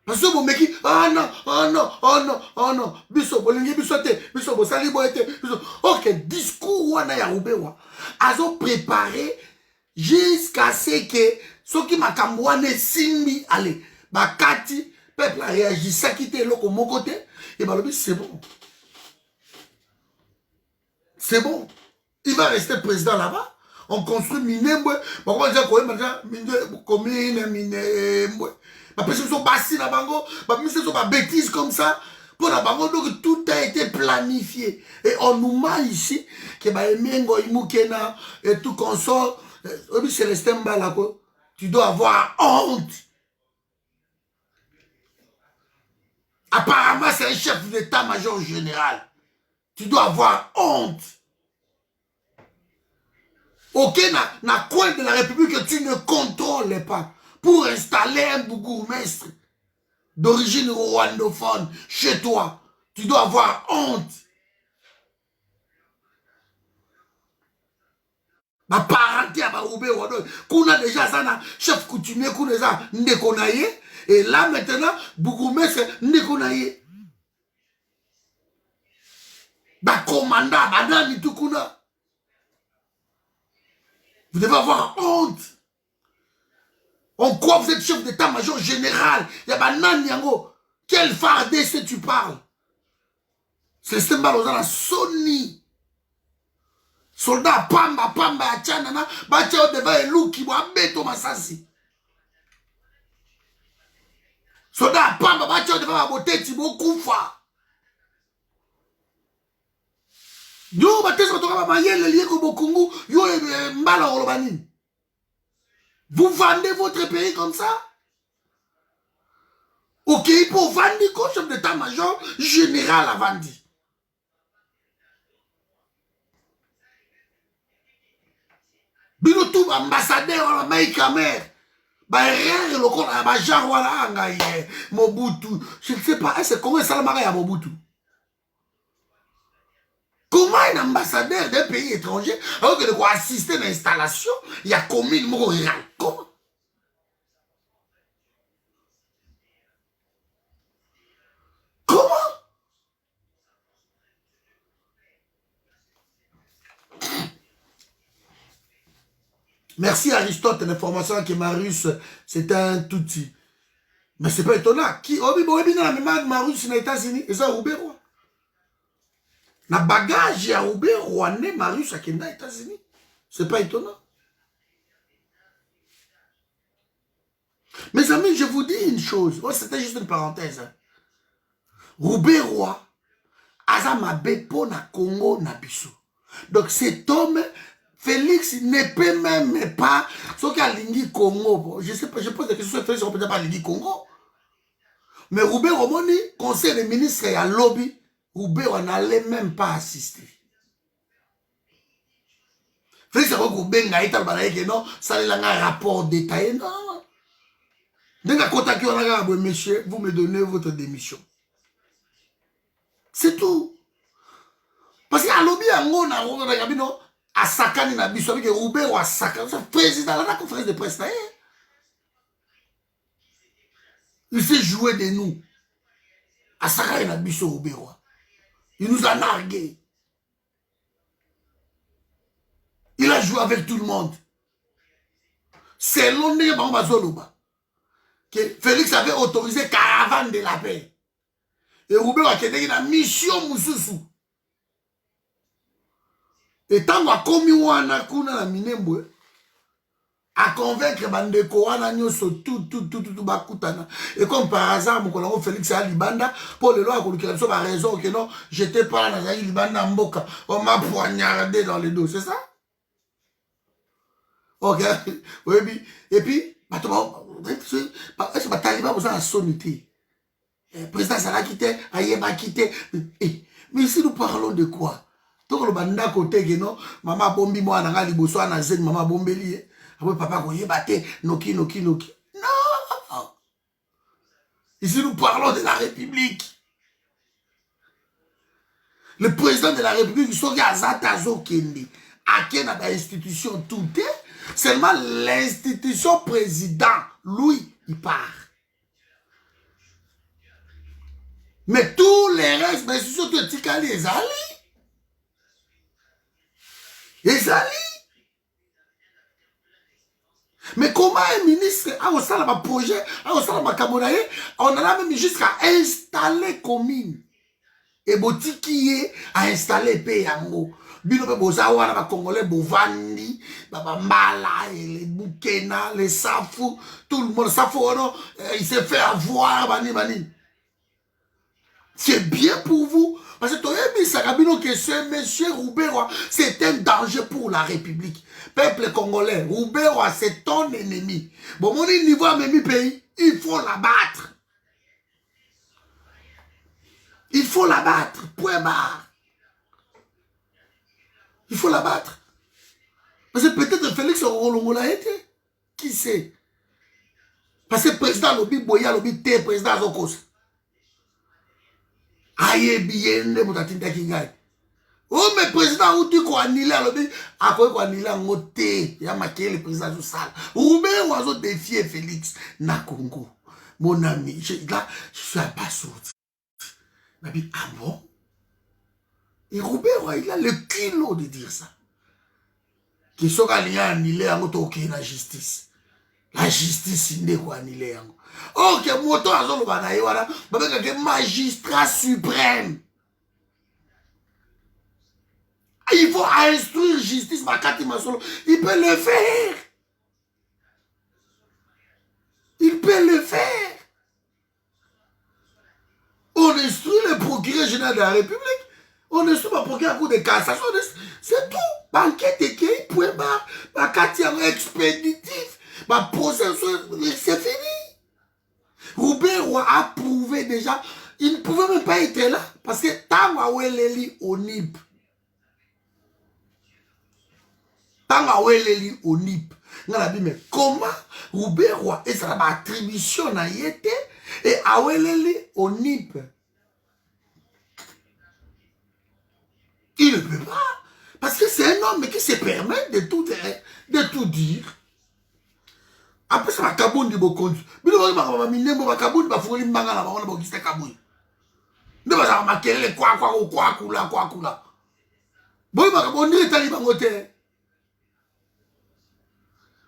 Parce que meki ah non oh non oh non oh non biso bolingi biso te biso bosali boete biso OK discours wana ya Rubewa azo préparé jusqu'à ce que soki makambo wana simbi allez bakati peuple a réagi ça quitter loko mon côté et balobi c'est bon. C'est bon. Il va rester président là-bas. On construit Minembwe. On va dire commune Minembwe. Ma personne sont bassi la bango. Ma personne sont pas bêtises comme ça. Pour la bango, donc tout a été planifié. Et on nous ment ici que Mengo Imukena et tout consort. Célestin Balako. Tu dois avoir honte. Apparemment, c'est un chef d'état-major général. Tu dois avoir honte. Ok, na coin de la République que tu ne contrôles pas pour installer un bourgmestre d'origine rwandophone chez toi. Tu dois avoir honte. Ma parenté à Baroubé, qu'on a déjà ça, chef coutumier, qu'on a déjà Ndekonaye, et là maintenant, bourgmestre Ndekonaye. Bah, commandant, madame, tout kuna. Vous devez avoir honte. On croit que vous êtes chef d'état-major général. Il y a banan yango. Quel fardé est-ce que tu parles? C'est ce que la Sony. Soldat pamba pamba achanana. Bacha devant un loup qui va beto masasi. Soldat pamba bacha devant la beauté tibo koufa. Yo batese kotoka ba mayele lié ko bokungu yo mbala olobanini. Vous vendez votre pays comme ça? OK, pour vendre comme chef d'état-major général à Vandi. Binotou ambassadeur à Maïkamer. Barrière le corps à Bajarwala Angaye Mobutu. Je ne sais pas, est-ce comment ça marche à Mobutu? Comment un ambassadeur d'un pays étranger, alors qu'il doit assister à l'installation, il y a commune rural? Comment? Comment? Merci Aristote, l'information que Marius, c'est un touti. Mais c'est pas étonnant. Qui? Marius aux États-Unis, et ça, Roubero. Na bagage ya Robert Rwandais Marius à Kenda États-Unis. C'est pas étonnant. Mes amis, puis je vous dis une chose. Oh, c'était juste une parenthèse. Hein. Roubaix-Roi, Azama Bepo na Congo na Bissou. Donc cet homme, Félix, ne peut même pas. Sauf qu'à Lingui Congo, je sais pas, je pose des questions sur Félix, on peut pas Lingui Congo. Mais Roubaix Romoni, conseil des ministres et à lobby, Roubaix, on n'allait même pas assister. Félix Roubaix, non, ça est un rapport détaillé, non. Monsieur, vous me donnez votre démission. C'est tout. Parce qu'à lobby, à Sakani na biso avec Roubaix ou à Sakani, c'est président de la conférence de presse. Il s'est joué de nous. À Sakani na biso Roubaix. Il nous a nargués. Il a joué avec tout le monde. C'est l'on que Félix avait autorisé caravane de la paix. Et Roubaix a été une mission Moussoussou. Et tant qu'on a commis wana kuna na minembwe à convaincre bandeko wana nyoso tout bakutana. Et comme par hasard mon collègue Félix a libanda pour le loi qu'on a raison que non, j'étais pas là dans libanda mboka, on m'a poignardé dans le dos, c'est ça? OK. Oui, et puis est-ce que Taliban vous a sonité? Le président Salah quitté, Ayeba quitté. Mais ici nous parlons de quoi? Donc le banda côté que non, maman bombi moi na ngali boso na zen maman bombeli. Après papa ko yebate noki. Non. Ici nous parlons de la République. Le président de la République soki azatazo kende. Akena ba institution tout est seulement l'institution président lui il part. Mais tous les restes mais surtout tikali ezali. Mais comment un ministre a aussi un projet, a aussi un camonaï, on a même jusqu'à installer commune. Et boti qui est à installer Péyango. Bino pe bozawa na Congolais bovandi, babambala, les Boukena, les Safou, tout le monde Safou, il s'est fait avoir, bani. C'est bien pour vous. Parce que ce monsieur Roubaix, c'est un danger pour la République. Peuple congolais, Roubaix, c'est ton ennemi. Bon, mon niveau à même pays, il faut l'abattre. Il faut l'abattre, point barre. Il faut l'abattre. Parce que peut-être Félix Rolongo l'a été. Qui sait? Parce que le président Lobi Boya, Lobi T, président Zokos. Aïe bien de moutatinda kingai. Oh mais président ou tu ko annulé Lobi, a ko annulé en côté, ya maqué le président du sale. Roubaix oiseau défier Félix na Congo. Mon ami, je suis à Bassoudi. Mais ah bon? Et Roubaix, il a le culot de dire ça. Qui sont annulés en auto la justice. La justice, il n'est pas annulée. Ok, moto azolo banaye wana, babeka ke magistrat suprême. Il faut instruire justice makati masolo, il peut le faire. Il peut le faire. On instruit le procureur général de la République. On instruit le procureur à cour de cassation. C'est tout. Banquette et qui point barre, makati expéditif, c'est fini. Roubaix a prouvé déjà, il ne pouvait même pas être là, parce que Tangaweleli au NIP. Tangaweleli au NIP. Mais comment Roubaix et ça va attribution à Yete et Aweleli au NIP? Il ne peut pas, parce que c'est un homme qui se permet de tout dire. Après ça, Kaboun dit beaucoup. Mais nous avons mis les Kaboun, nous avons mis les Mangala, nous avons mis les Kaboun. Nous avons mis les quoi. Bon, on dirait Taliban au terre.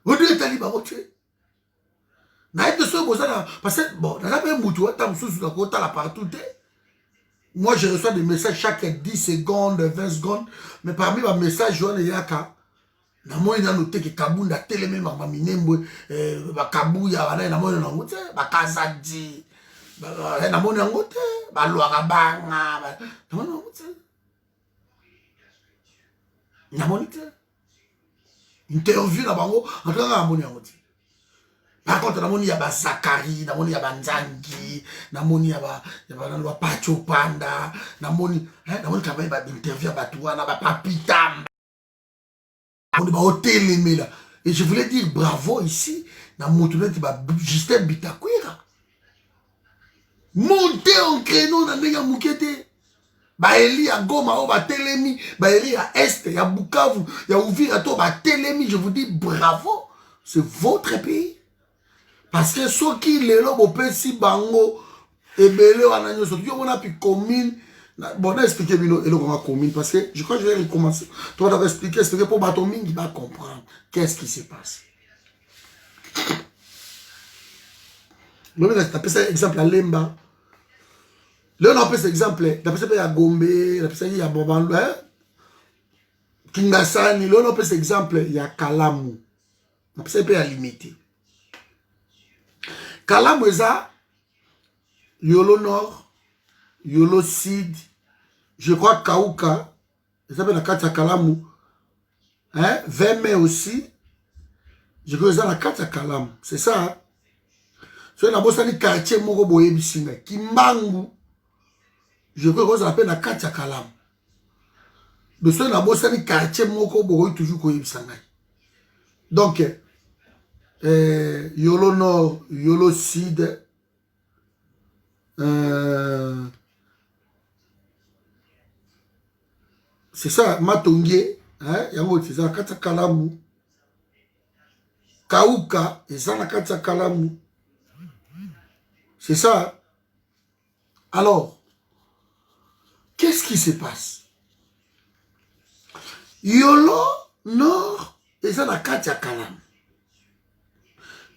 On dirait Taliban au terre. Parce que, bon, dans la Moutou, la partout. Moi, je reçois des messages chaque 10 secondes, 20 secondes. Mais parmi mes messages, il y a namoni nano te ke kabunda teleme mama minembwe bakabuya bana namoni nango te bakazadi namoni yango te balwaka banga namoni yango te namoni te interview na bango en tout cas namoni yango te. Par contre namoni ya ba Zakari namoni ya ba Nzangi namoni ya ba Pacho Panda namoni kaba ba interview ba tuana ba Papita on est hôtel là. Et je voulais dire bravo ici dans mon tournée de Justin Bitakwira. Monter en créneau dans les moukete. Ba Eli à Goma, ba Telemi, ba Eli à Est, ya Bukavu, ya Ouvira, ba Telemi, je vous dis bravo. C'est votre pays. Parce que ceux qui les lobes au Pessi Bango, et Belé, on a pu commune. Bon, on a expliqué le commune parce que je crois que je vais recommencer. Toi, d'avoir expliqué pour Batoming, il va comprendre qu'est-ce qui se passe. Là, on a tapé ça exemple à Lemba. Là, on a appelé cet exemple. On a appelé ça à Gombe, on a appelé ça à Bobanlo, Kingasani. Là, on a appelé cet exemple il y a Kalamu. On a appelé ça à Limité. Kalamu, ça, Yolo Nord, Yolo Sud. Je crois Kauka, ça s'appelle la carte à Kalamu. 20 mai aussi. Je crois que c'est la carte à Kalamu. C'est ça. Hein? C'est la bosse du quartier Moroboye Bissina. Kimbangu. Je crois que ça s'appelle la carte à Kalamu. Mais c'est la bosse du quartier Moroboye toujours Koye Bissina. Donc, Yolo Nord, Yolo Sud. C'est ça, Matongé, hein, c'est ça, Kata Kalamu. Kauka, et ça, la Kata Kalamu. C'est ça. Alors, qu'est-ce qui se passe? Yolo Nord, et ça, la Kata Kalamu.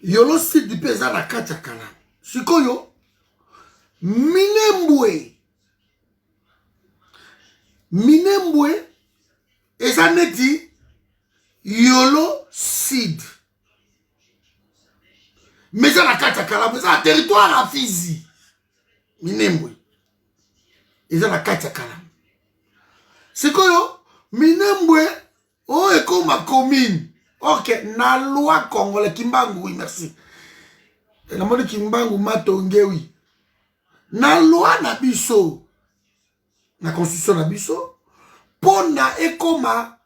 Yolo Sud, et ça, la Kata Kalamu. Sikoyo, Minembwe. Minembwe, et ça ne dit Yolo Sid. Mais ça la carte à Kalamu, c'est un territoire à Fizi. Minembwe. Et ça la carte à Kalamu. C'est quoi yo? Minembwe, oh, et comme ma commune. Ok, na loi congolais, Kimbangu, oui, merci. Et la mode Kimbangu, Matonge, oui. Na loi na biso. La constitution na biso pona ekoma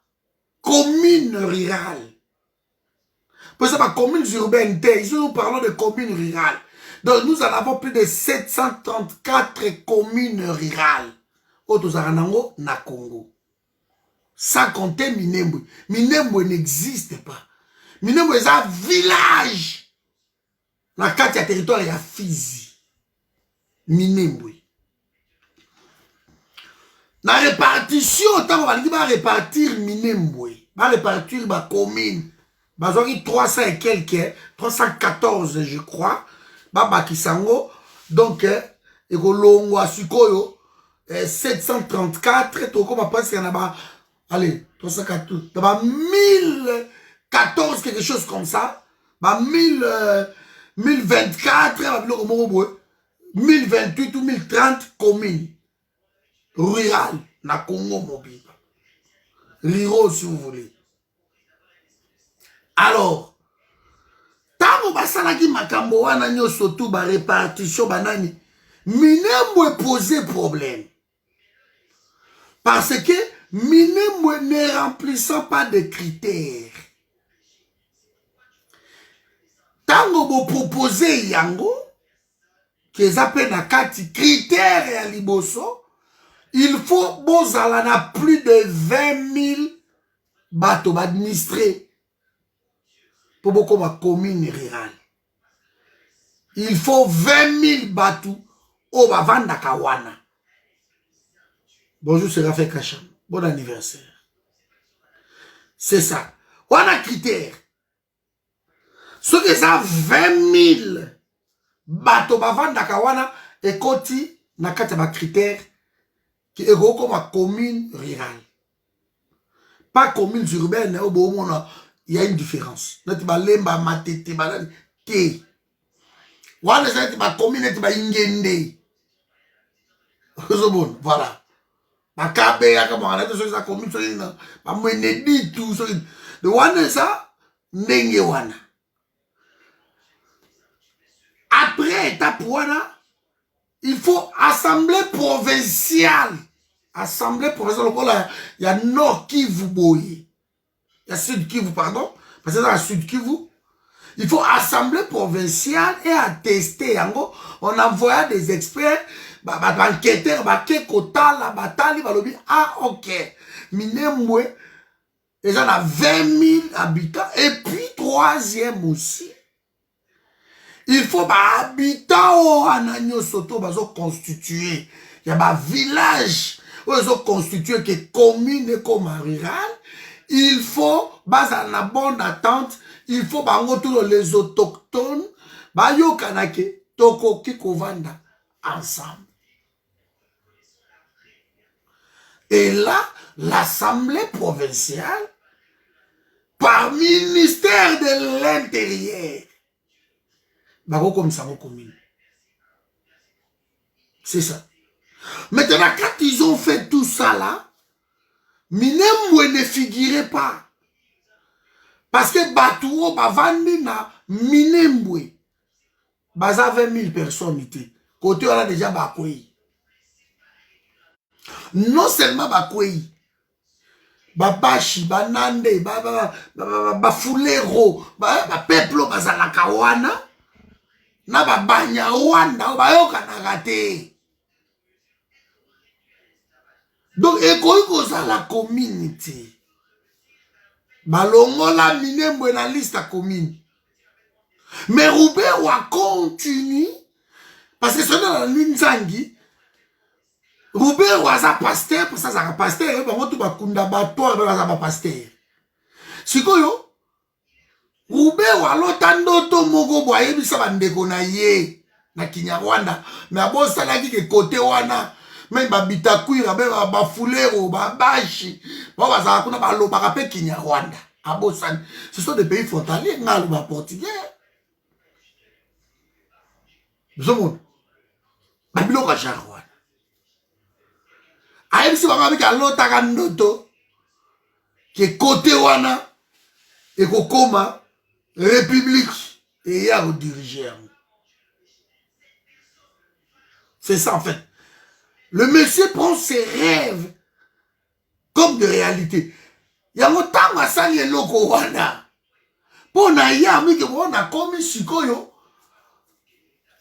commune rurale. Pour ça, commune urbaine, ici nous parlons de communes rurales. Donc nous en avons plus de 734 communes rurales. Otozaranango na Congo. Sans compter Minembwe. Minembwe n'existe pas. Minembwe est un village. La carte du territoire est à Fizi. Minembwe. La répartition, on va répartir Minembwe, va répartir ma commune. Bah, 300 et quelques, 314 je crois, bah, Kisango, donc, et Kolongo, Sukoyo, 734, tout comme après, il y en a, allez, 314, il y a 1014, quelque chose comme ça, bah, 1024, 1028 ou 1030 communes. Rural, na Congo mobile. Riro, si vous voulez. Alors, tango basalaki makambo wana nyoso tu ba répartition banani, Minembwe posait problème. Parce que Minembwe ne remplissant pas de critères. Tango bo proposer yango, qui s'appelle na kati critères ya liboso, il faut bozala plus de 20 000 bateaux administrés pour beaucoup ma commune rurale. Il faut 20 000 bateaux au Bavanda Kawana. Bonjour, c'est Raphaël Kacham. Bon anniversaire. C'est ça. On a critère. Ce que ça 20 000 bateaux Bavanda Kawana et Koti n'a qu'à critère qui est comme ma commune rurale. pas commune urbaine, il y a une différence. Neti ba lemba matete ba te. Wana neti ba commune neti ba ingende. Voilà. Ba kabe ya ka mwana to so commune so ina ba mwene di tout so. De wana ça ndenge wana. Après étape wana, il faut assemblée provinciale. Assemblée provinciale, il y a Nord Kivu Boye. Il y a Sud Kivu, pardon. Parce que dans la Sud Kivu, il faut assemblée provinciale et attester. On envoie des experts, enquêteurs, la bataille, ah ok. Minemwe, les gens ont 20 000 habitants. Et puis, troisième aussi, il faut habitants en Soto constituer. Il y a un village où ils ont constitué que commune et comme rural. Il faut, en bonne attente, il faut tous les autochtones, kanake, toko kikovanda ensemble. Et là, l'Assemblée provinciale, par ministère de l'Intérieur, comme ça, commune. C'est ça. Maintenant, quand ils ont fait tout ça là, Minembwe ne figurait pas. Parce que Batouo, Bavandi na Minembwe, Baza 20 000 personnes étaient. Côté, on a déjà Bakoui. Non seulement Bakoui, Babashi, Banande, Bafulero, Peplo, Bazalakawana, na Babanya Rwanda, Bayoka Nagate. Donc, et ça la communauté. Balongo la Minembwe na liste à commune. Mais Roubero a continué. Parce que c'est dans la Linzangi. Roubero a sa pasteur, parce que ça a pasteur, et bon, tout va kunda bato, et ça va pasteur. Sikoyo, Roubero a l'otando to mogo boye, bisa bandeko na ye, na Kinyarwanda. Mais à bon, ça l'a dit que côté wana. Même Babitakuira, Bafulero, Babashi, Babalo, Kinyarwanda. Ce sont des pays frontaliers, Ngalba portugais. Zomon. Babilo Kajarwan. Aïe, si Babaki a l'Otagandoto, qui est côté Wana, et Kokoma, République, et il y a un dirigeant. C'est ça en fait. Le monsieur prend ses rêves comme de réalité. Il y a longtemps à ça, il y a loko wana. Pour naïa, mais que on a commis sikoyo.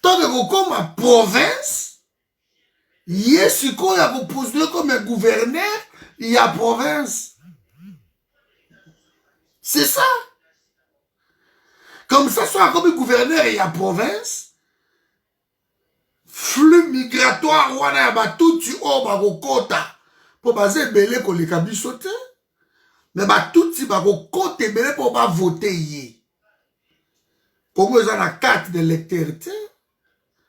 Tant que comme province, il y a sikoyo à vous poser comme un gouverneur, il y a province. C'est ça. Comme ça, soit comme gouverneur, il y a province. Flux migratoire wana ya batuti o bakokota po baze belé ko leka bisote mais batuti bakokota belé po ba voter ye Congo eza na carte de lecteur te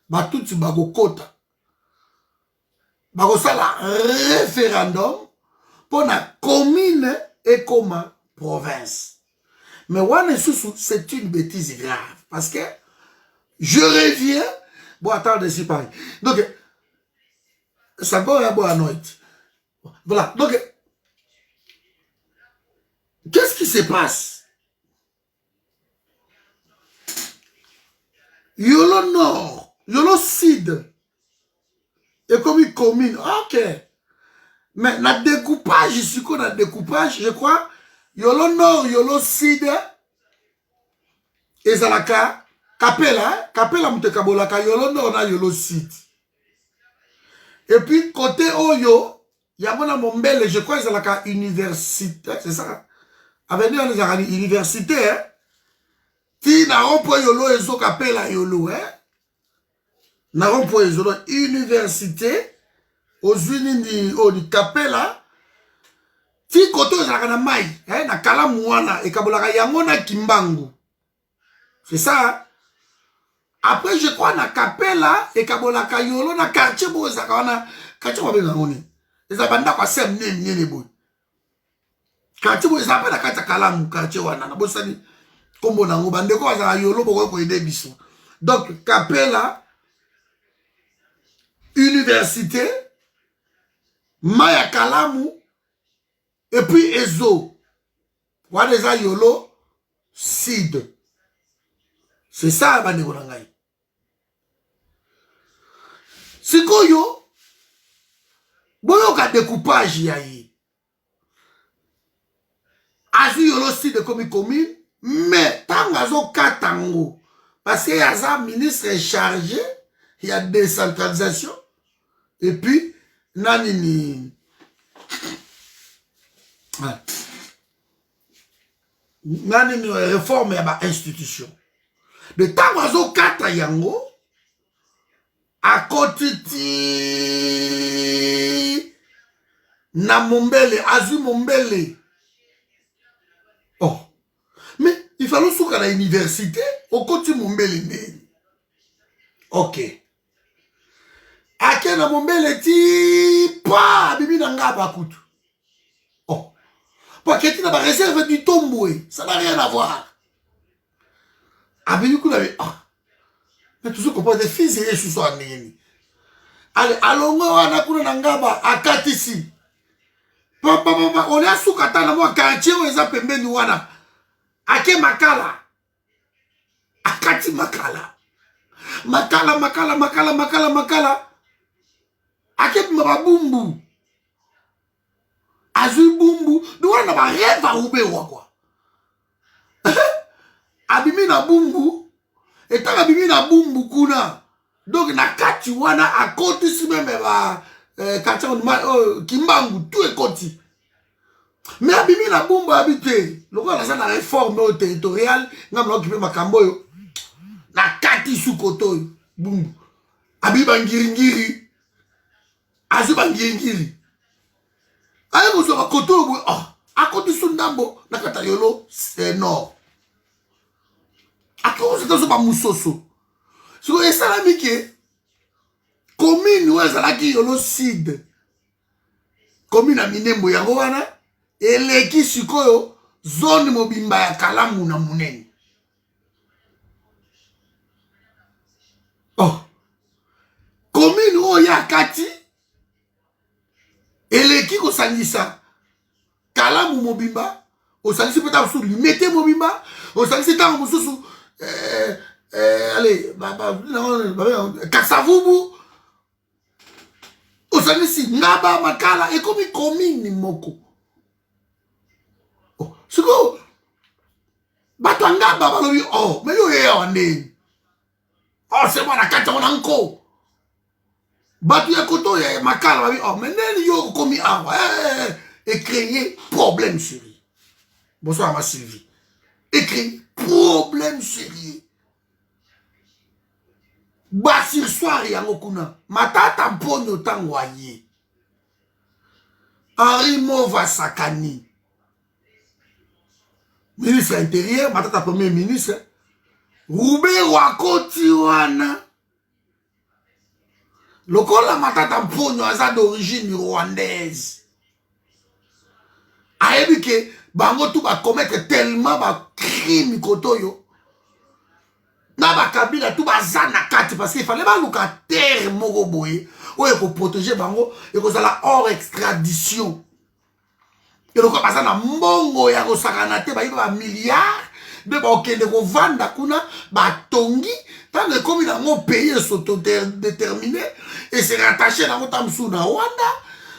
batuti bakokota bakosala référendum pour na commune et comme province. Mais wana susu c'est une bêtise grave parce que je reviens. Bon, attendez, c'est pareil. Donc, ça va à noite. Voilà. Donc, qu'est-ce qui se passe? Yolo Nord, Yolo Sud, et comme une commune. Ok. Mais la découpage, ici, qu'on a découpage, je crois, Yolo Nord, Yolo Sud, et Zalaka. Kapela Mutekabolaka, Yolo Nord, on a Yolo Sud. Et puis, côté Oyo, il y a mon Mombele, je crois, c'est la université, c'est ça. Avec nous, on a une université, hein. Qui n'a pas Yolo, et zo Kapela Yolo, hein. N'a pas Yolo, université, aux Unis, au Kapela. Ti côté, on a Mai, hein, na Kalamouana, et Kabolaka, Yamona Kimbangu. C'est ça, hein. Après, je crois, na Kapela, et Kabolaka Yolo, na quartier, bon, ça, on a, quartier, on va bien, on est. Les abandons, quoi, c'est, quartier bo eza pe na kati ya Kalamu quartier wana na bosani kombo nango bandeko bazala yolo boko ko aider biso. Donc Kapela université Maya Kalamu et puis Ezo wana eza yolo Sid. C'est ça bandeko na ngai. Sikoyo boyoka découpage ya ye azu yolo Sid komi commune mais tango azokata ngo parce que aza ministre chargé il y a décentralisation et puis nani réforme ya ba institution de tango azokata yango akotiti na Mombele azu Mombele. Oh mais il fallait souka na université au côté Mombele neni. Ok ake na Mombele ti pa bibi na nga bakutu. Oh parce que tu n'as pas réserve du Tomboué, ça n'a rien à voir. Abibi kuna ah mais tout ce qu'on peut des fils et sous son neni. Allez alongo wana kuna na ngaba akatisi. Papa on est soukata na mo quartier où eza pembeni wana. Ake makala. Akati makala. Makala. Ake mabumbu. Azu bumbu. Douana ba rêve ube quoi. Abimi na bumbu. Etaka abimi na bumbu kuna. Donc na kati wana akoti si même ba kati kimbangu tout est koti. Mais abimi na bumbu habité. Loko na sa na réforme territoriale ngam na occupé makambo yo. Na kati sukoto bumbu. Abiba ngiringiri. Azuba ngiringiri. Aye ko so koto bu akoti sundambo na kata yolo c'est nord. Ako c'est so ba musoso. So esalami ke commune ou ezalaki yolo Sud. Commune na Minembo yango wana eleki sikoyo zone mobimba ya Kalamu na munene. Oh commune o ya kati eleki ko sangisa Kalamu mobimba o sangisi peta sur limete mobimba o sangisi tango mususu allez Kasavubu o sangisi ngaba makala e komi commune moko. Oh siko bato ngaba balobi oh mais yo ye wande oh c'est moi na kata on anko batu ya koto ya makala babi oh mais neni yo komi awa et créer problème sérieux. Bonsoir ma Sylvie. Et créer problème sérieux. Basir soir yango kuna matata mponyo tango aye. Henri Mova Sakani ministre intérieur matata premier ministre Roubé Wakoti wana lokola matata mponyo aza d'origine rwandaise ayebi ke bango tout ba commettre tellement ba crime kotoyo na ba kabila tout ba zana kati parce qu'il fallait ba luka terre moko boye oyo ko protéger bango et ko zala hors extradition et loko ba zana mbongo ya ko sakana te ba yiba milliards de ba okende ko vanda kuna ba tongi tant que comme dans mon pays s'autodéterminer et se rattacher dans mon sou na Rwanda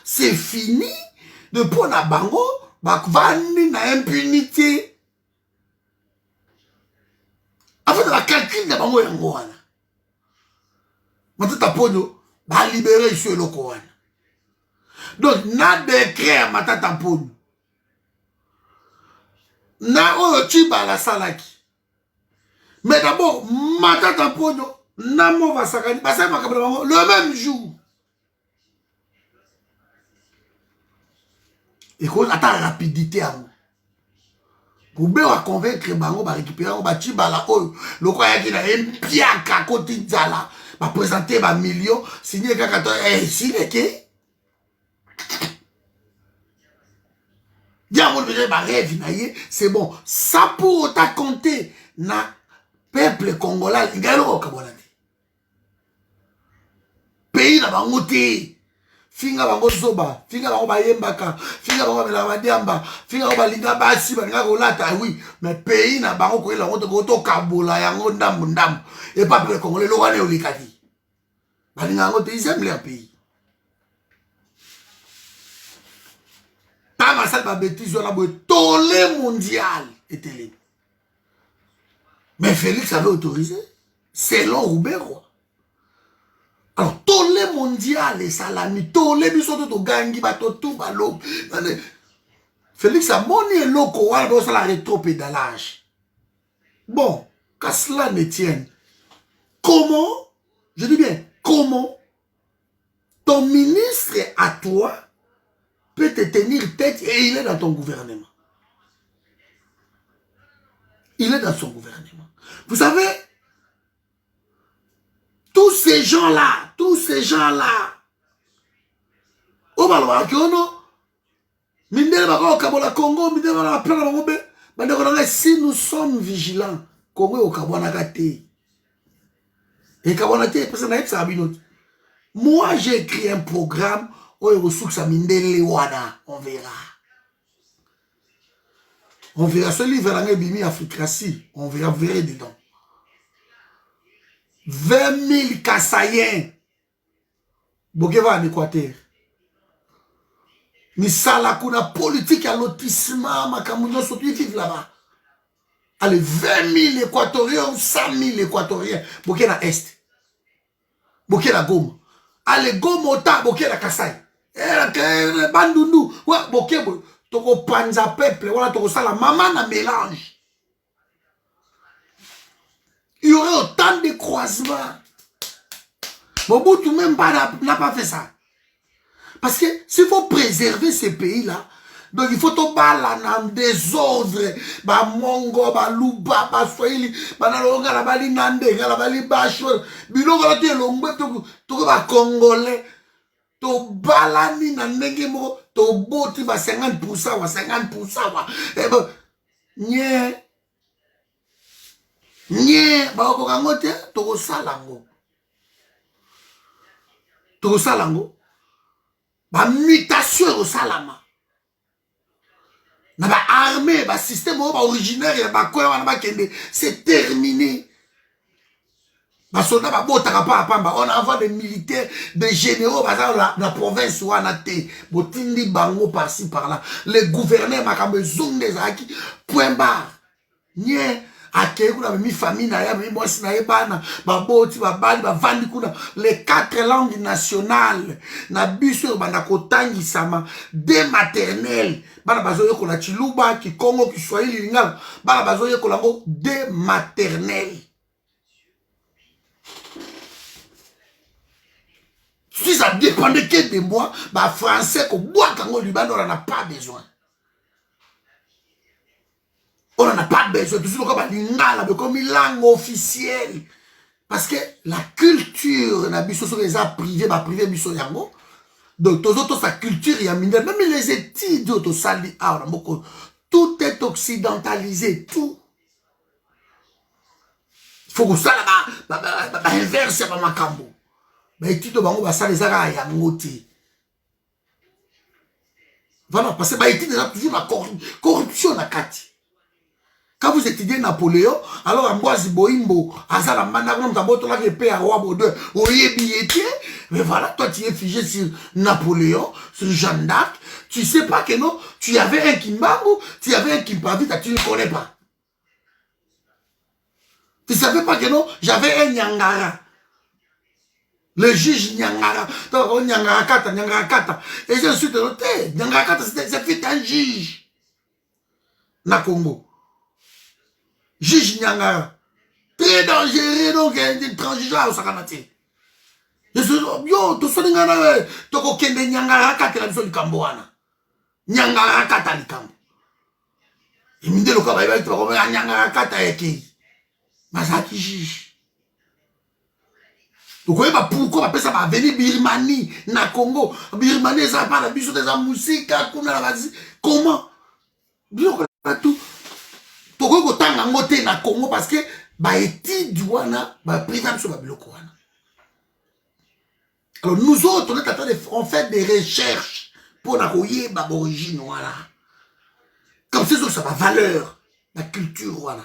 c'est fini de pour na bango ba vandi na impunité. En fait, la calcul de bango yango wana. Matata ponyo ba libérer sur le Coran. Donc na décret matata ponyo. Na oyo chiba la salaki. Mais d'abord matata ponyo na Mova Sakani parce makabela bango le même jour. Et qu'on attend la rapidité à vous. Pour bien convaincre bango ba récupérer on ba chibala oyo loko yaki na mpiaka koti nzala ba présenter ba million signé kaka to signé ke C'est bon. Ça pour autant compter na peuple congolais. Pays na bangote. Finga bango zoba, finga bango bayembaka, finga bango melaka diamba, finga bango balinga basi balinga kolata, oui, mais pays na bango ko elango to kabola yango ndambu ndambu. Et pas peuple congolais lokane olikati. Balinga ngo te ils aiment leur pays. Tama sal ba bêtise on a beau tollé mondial était libre. Mais Félix avait autorisé selon Roubert. Alors, tous les mondiales, les salami, tous les bisous de gangi, tout balo. Félix a moni et loco, on va la rétro-pédalage. Bon, qu'à cela ne tienne, comment, je dis bien, comment ton ministre à toi peut te tenir tête et il est dans ton gouvernement. Il est dans son gouvernement. Vous savez, tous ces gens-là, au Balwakono, Congo, si nous sommes vigilants, Congo au Kabwanagate. Et Kabwanate, moi j'ai écrit un programme où il ressource à Mindele Wada, on verra. On verra ce livre là, Bimi Africratie, on verra dedans. 20 000 Kassaïens. Bokeva en Équateur. Ni salakuna politique à lotissement, makamunyo sotu vivent là-bas. Allez, 20 000 Équatoriens ou 100 000 Équatoriens. Bokena Est. Bokena Goma. Allez, Goma Ota, Bokena Kassai. Bandundu. Bokena Toko Panza Peuple. Voilà, Toko Sala. Maman na mélange. Il y aurait autant de croisements. Mobutu même n'a pas fait ça. Parce que s'il faut préserver ces pays-là, donc il faut tout balan en désordre. Ba Mongo, ba Luba, ba Swahili, ba Nalonga, la bali Nande, la bali Bachor, Bilonga, la Longbe, tout ba Congolais, tout balani Nandenge mo, tout boti ba 50%, wa 50%, nye. Nye, ba okokangote, toko salango. Toko salango. Ba mutation au salama. Na ba armée, ba système ba originaire, ba quoi, ba kende, c'est terminé. Ba soldat ba botaka pa pamba, on envoie des militaires, des généraux, ba la province ou anate, botindi bango par-ci par-là. Les gouverneurs makambe zong des aki, point barre. Nye. Les 4 langues nationales na biso banda kotangi sama dès maternelle bana bazoye kola chiluba kikongo kiswahili lingala bana bazoye kola ngo dès maternelle. Si ça dépendait que de moi, bah français ko bois kango libano on n'a pas besoin. On n'en a pas besoin, toujours comme une langue officielle. Parce que la culture, les arts privés, donc, sa culture, il y a même les études, tout est occidentalisé, tout. Il faut que ça, inverse, voilà, parce que il y a toujours la corruption, la Kati. Quand vous étudiez Napoléon, alors Amboise Boimbo, Azala Managam, Taboto, la paix à Wabo 2, mais voilà, toi tu es figé sur Napoléon, sur Jeanne d'Arc, tu sais pas que non, tu avais un Kimbangu, tu avais un Kimpavita, tu ne connais pas. Tu savais pas que non, j'avais un Nyangara. Le juge Nyangara, Nyangara Kata, et je suis de l'autre, Nyangara Kata, c'est fait un juge. Na Congo. Juge Nyangara. Très dangereux, donc, intransigeant au Sakanati. Je suis, yo, tout ça, toko kende Nyangara Kata, la biso du Kamboana. Nyangara Kata, li Kambo. Et minde le Kaba, il va être Nyangara Kata, eki. Masaki juge. Donc, pourquoi on ça va venir Birmanie, na Congo. Birmanie, ça va pas la biso des musique, comment? biloko na tout tokoki kotanga yango te na Congo parce que baétude wana bapriva biso babiloko wana. Alors nous autres on fait des recherches pour na koyeba origine wana comme c'est ça ba valeur la culture wana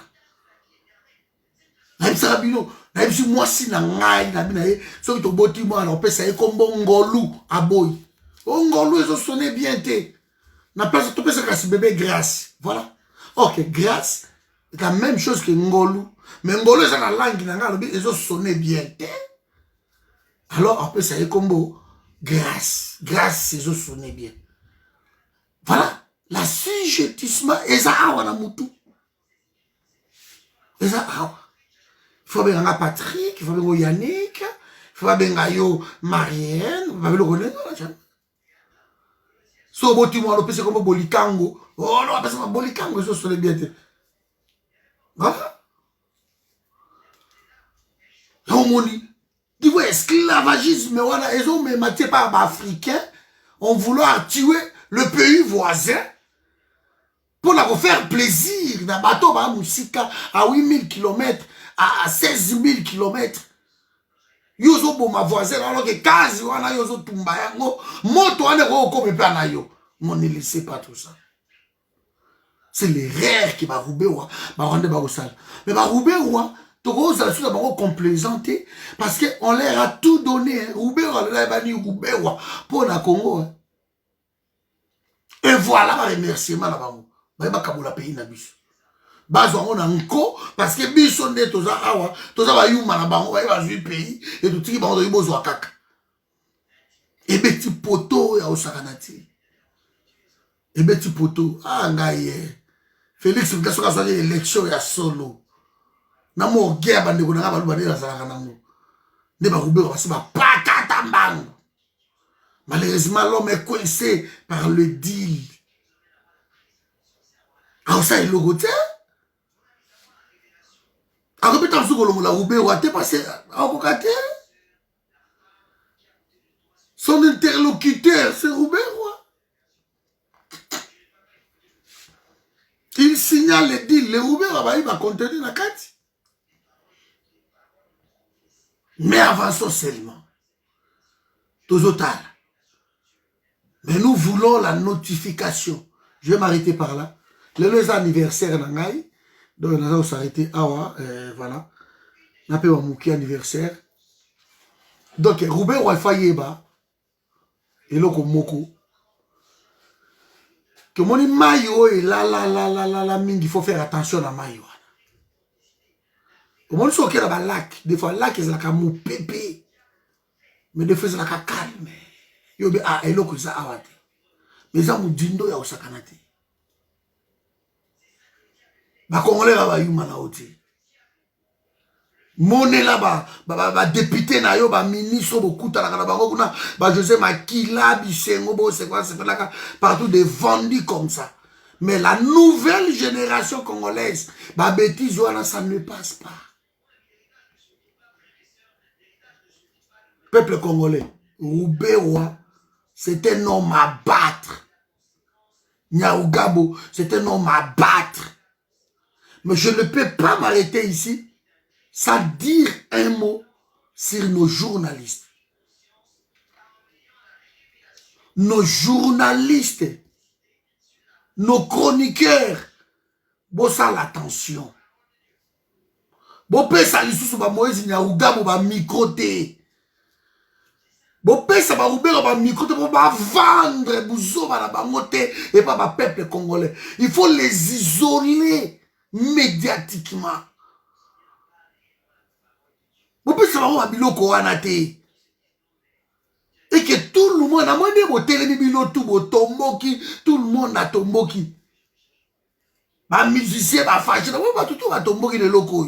na bisaka bino na biso mwasi na ngai na bina ye soki toboti mwana opesa ye kombo ngolu aboyi ngolu ezo sonner bien te na place topesa kasi bébé Grâce voilà. Ok, Grâce c'est la même chose que ngolu mais ngolu eza na langue na ngai alobi ezo sonner bien te alors opesa ye kombo Grâce ezo sonner bien voilà. L'assujettissement eza awa na mutu eza awa. Il faut bien un Patrick, il faut bien Yannick, il faut bien yo Marianne, il faut bien le connaître. So boti mo lopese comme bolikango. Oh non, parce que bolikango ça sonne bien. Voilà. On moni. Tu vois esclavagisme voilà, ils ont même maté par africains en vouloir tuer le pays voisin pour leur faire plaisir dans bateau ba musika à 8000 km. À 16 000 km. Yozo bo ma voisin alors que kazi wana yozo tumba yango moto ane ko ko pe na yo. Mon ne laissez pas tout ça. C'est les rêves qui va rouber wa ba rendre ba osal. Mais ba rouber wa to ko osal sur ba complaisanter parce que on leur a tout donné rouber wa la ba ni rouber wa pour na Congo. Et voilà ba remerciement na bango. Ba kabula pays na biso. Bazo on a encore parce que biso nde toza awa toza ba yuma na bango ba zui pays et tout qui bango yibo zo kaka et beti poto ya osakanati et beti poto ah ngaye Félix Mkaso ka soki élection ya solo na mo guerre bande ko na ba lubane la sala kanango ne ba rubero ba ba pakata mbango. Malheureusement l'homme est coincé par le deal. Ah ça il le côté alors peut-être que la Roubaix a été passé à Okokate. Son interlocuteur, c'est Roubaix. Il signale les deals. Les Roubaix, il va contenir la carte. Mais avançons seulement. Tozotal. Mais nous voulons la notification. Je vais m'arrêter par là. Le anniversaire d'Angaï. Donc, on va s'arrêter. Voilà. On a fait un anniversaire. Donc, Roubaix, on va faire et là, comme Moko. Que mon maillot est là, il faut faire attention à maillot. Comme on dit qu'il y a un lac. Des fois, le lac est là, comme pépé. Mais des fois, c'est là, calme. Il y a un lac, ça a été. Mais ça, mon dindo, il y a un sakanate. Ba Congolais là ba yuma na oti. Moné là ba député na yo ba ministre bokuta na kana bango kuna ba José Makila Bisengo bo c'est quoi c'est là partout des vendus comme ça. Mais la nouvelle génération congolaise ba bêtise wana ça ne passe pas. Peuple congolais, Roubaix c'est un homme à battre. Nyaougabo, c'est un homme à battre. Mais je ne peux pas m'arrêter ici sans dire un mot sur nos journalistes. Nos journalistes, nos chroniqueurs, bon ça l'attention. Bon pesa lisusu ba Moïse Nyaougabo ba microté. Bon pesa ba Roubaix ba microté pour ba vendre buzo ba la bangoté et pas ba peuple congolais. Il faut les isoler médiatiquement. Vous pouvez savoir biloko wana te. Et que tout le monde a moins de botelemi bino tout botomboki, tout le monde a tomboki. Ba musicien ba fâché, ba tout a tomboki le loko.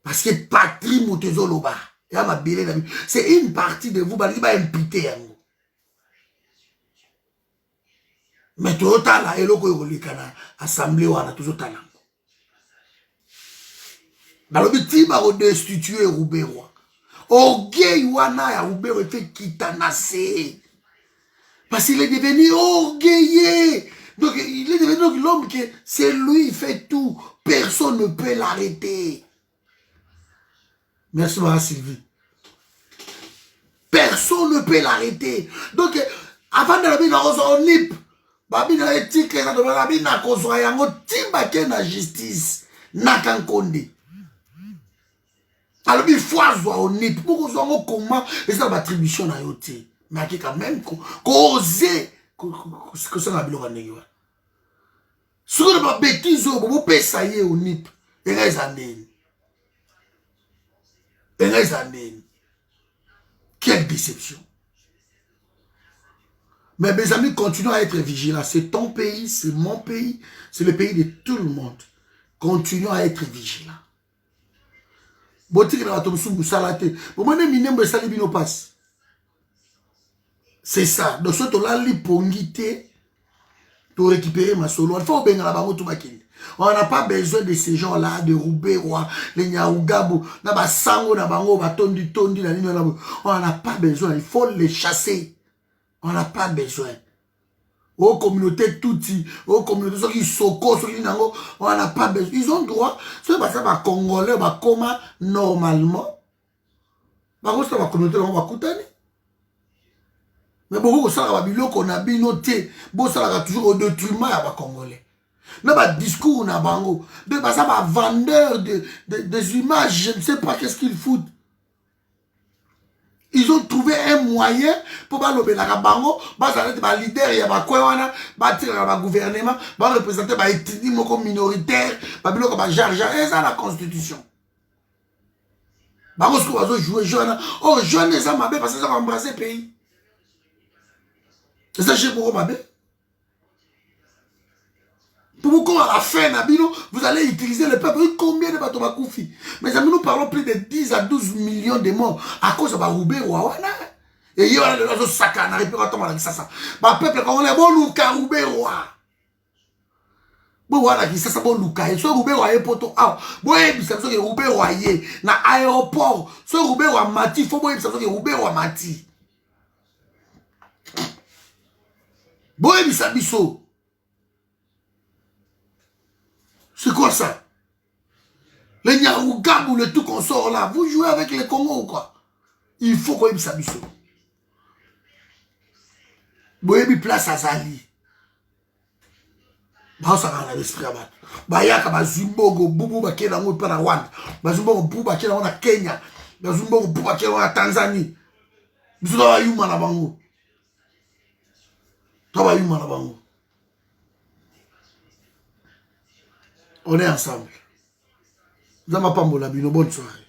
Parce que patrie motezoloba, ya ma bilé c'est une partie de vous ba imputer yango. Mais tout autant là eloko yolikana assemblée wana tout autant là. Balobi ti ba destituer Roubaix. Orgueil wana ya Roubaix fait kitanase. Parce qu'il est devenu orgueilleux. Donc, il est devenu l'homme que c'est lui, il fait tout. Personne ne peut l'arrêter. Merci, Mme Sylvie. Personne ne peut l'arrêter. Donc, avant de la vie, on nip. Babi na éthique, ça devrait la vie na kozwa yango timbake na justice. Na kankonde. Alors, il faut avoir au nip. Pour qu'on soit comment, et ça va attribution na yoté. Mais quand même, oser que ça n'a pas le droit. Ce qu'on a bêtise, vous pouvez ça y est au nip. Et les années. Et les années. Quelle déception. Mais mes amis, continuons à être vigilants. C'est ton pays, c'est mon pays, c'est le pays de tout le monde. Continuons à être vigilants. C'est ça. Donc, ce là l'hypongité pour récupérer ma solo. Il faut bien la bango tout makini. On n'a pas besoin de ces gens-là, de Roubaix, les Nyaougabu, na sango na bango, tondi, la ligne. On n'a pas besoin. Il faut les chasser. On n'a pas besoin. Aux communautés touti, aux communautés ceux qui soko, ceux qui n'ont, on n'a pas besoin. Ils ont droit. Ceux qui sont congolais, comment normalement. Par contre, c'est la communauté, on va coûter. Mais beaucoup de ça, on a bien noté. Beaucoup ça a toujours au détriment à congolais. Non, bah discours on a bango. De ça, bah vendeur des images, je ne sais pas qu'est-ce qu'ils foutent. Ils ont trouvé un moyen pour lober la bango, bah leader, il y a quoi, bah tirer le gouvernement, bah représenter bah ethnie minoritaire, bah bilo comme jar, et ça la constitution. Bah on se trouve jouer jeune, oh jeune les hommes parce que ça va embrasser le pays. C'est ça chez vous mabé. Pour vous qu'on a la fin, vous allez utiliser le peuple. Combien de bateaux bakoufi? Mais nous parlons plus de 10 à 12 millions de morts à cause de Roubaix ou Awana. Et il y a le sac, on a réparé ça. Le peuple, quand on est bon, nous, Roubaix ou bon, voilà, qui ça, bon, Luka. Et ce Roubaix ou Aye poto. Ah, bon, c'est ça que Roubaix ou Aye. Na aéroport. Ce Roubaix ou Mati. Faut bon, c'est ça que Roubaix ou Mati. Bon, c'est biso. C'est quoi ça? Les Nyaougab ou le tout qu'on sort là, vous jouez avec les Congo ou quoi? Il faut qu'on ait ça. Vous avez place à Zali. Ça va l'esprit à battre. Bayaka Bazumbogo, Boubou Bakela, on peut la Rwanda. Bazumbogo, Boubou Bakela, on a Kenya. Bazumbogo, Boubou Bakela, on a Tanzanie. Nous avons eu mal à Bango. Nous avons eu mal à Bango. On est ensemble. Zama Pambola, bonne soirée.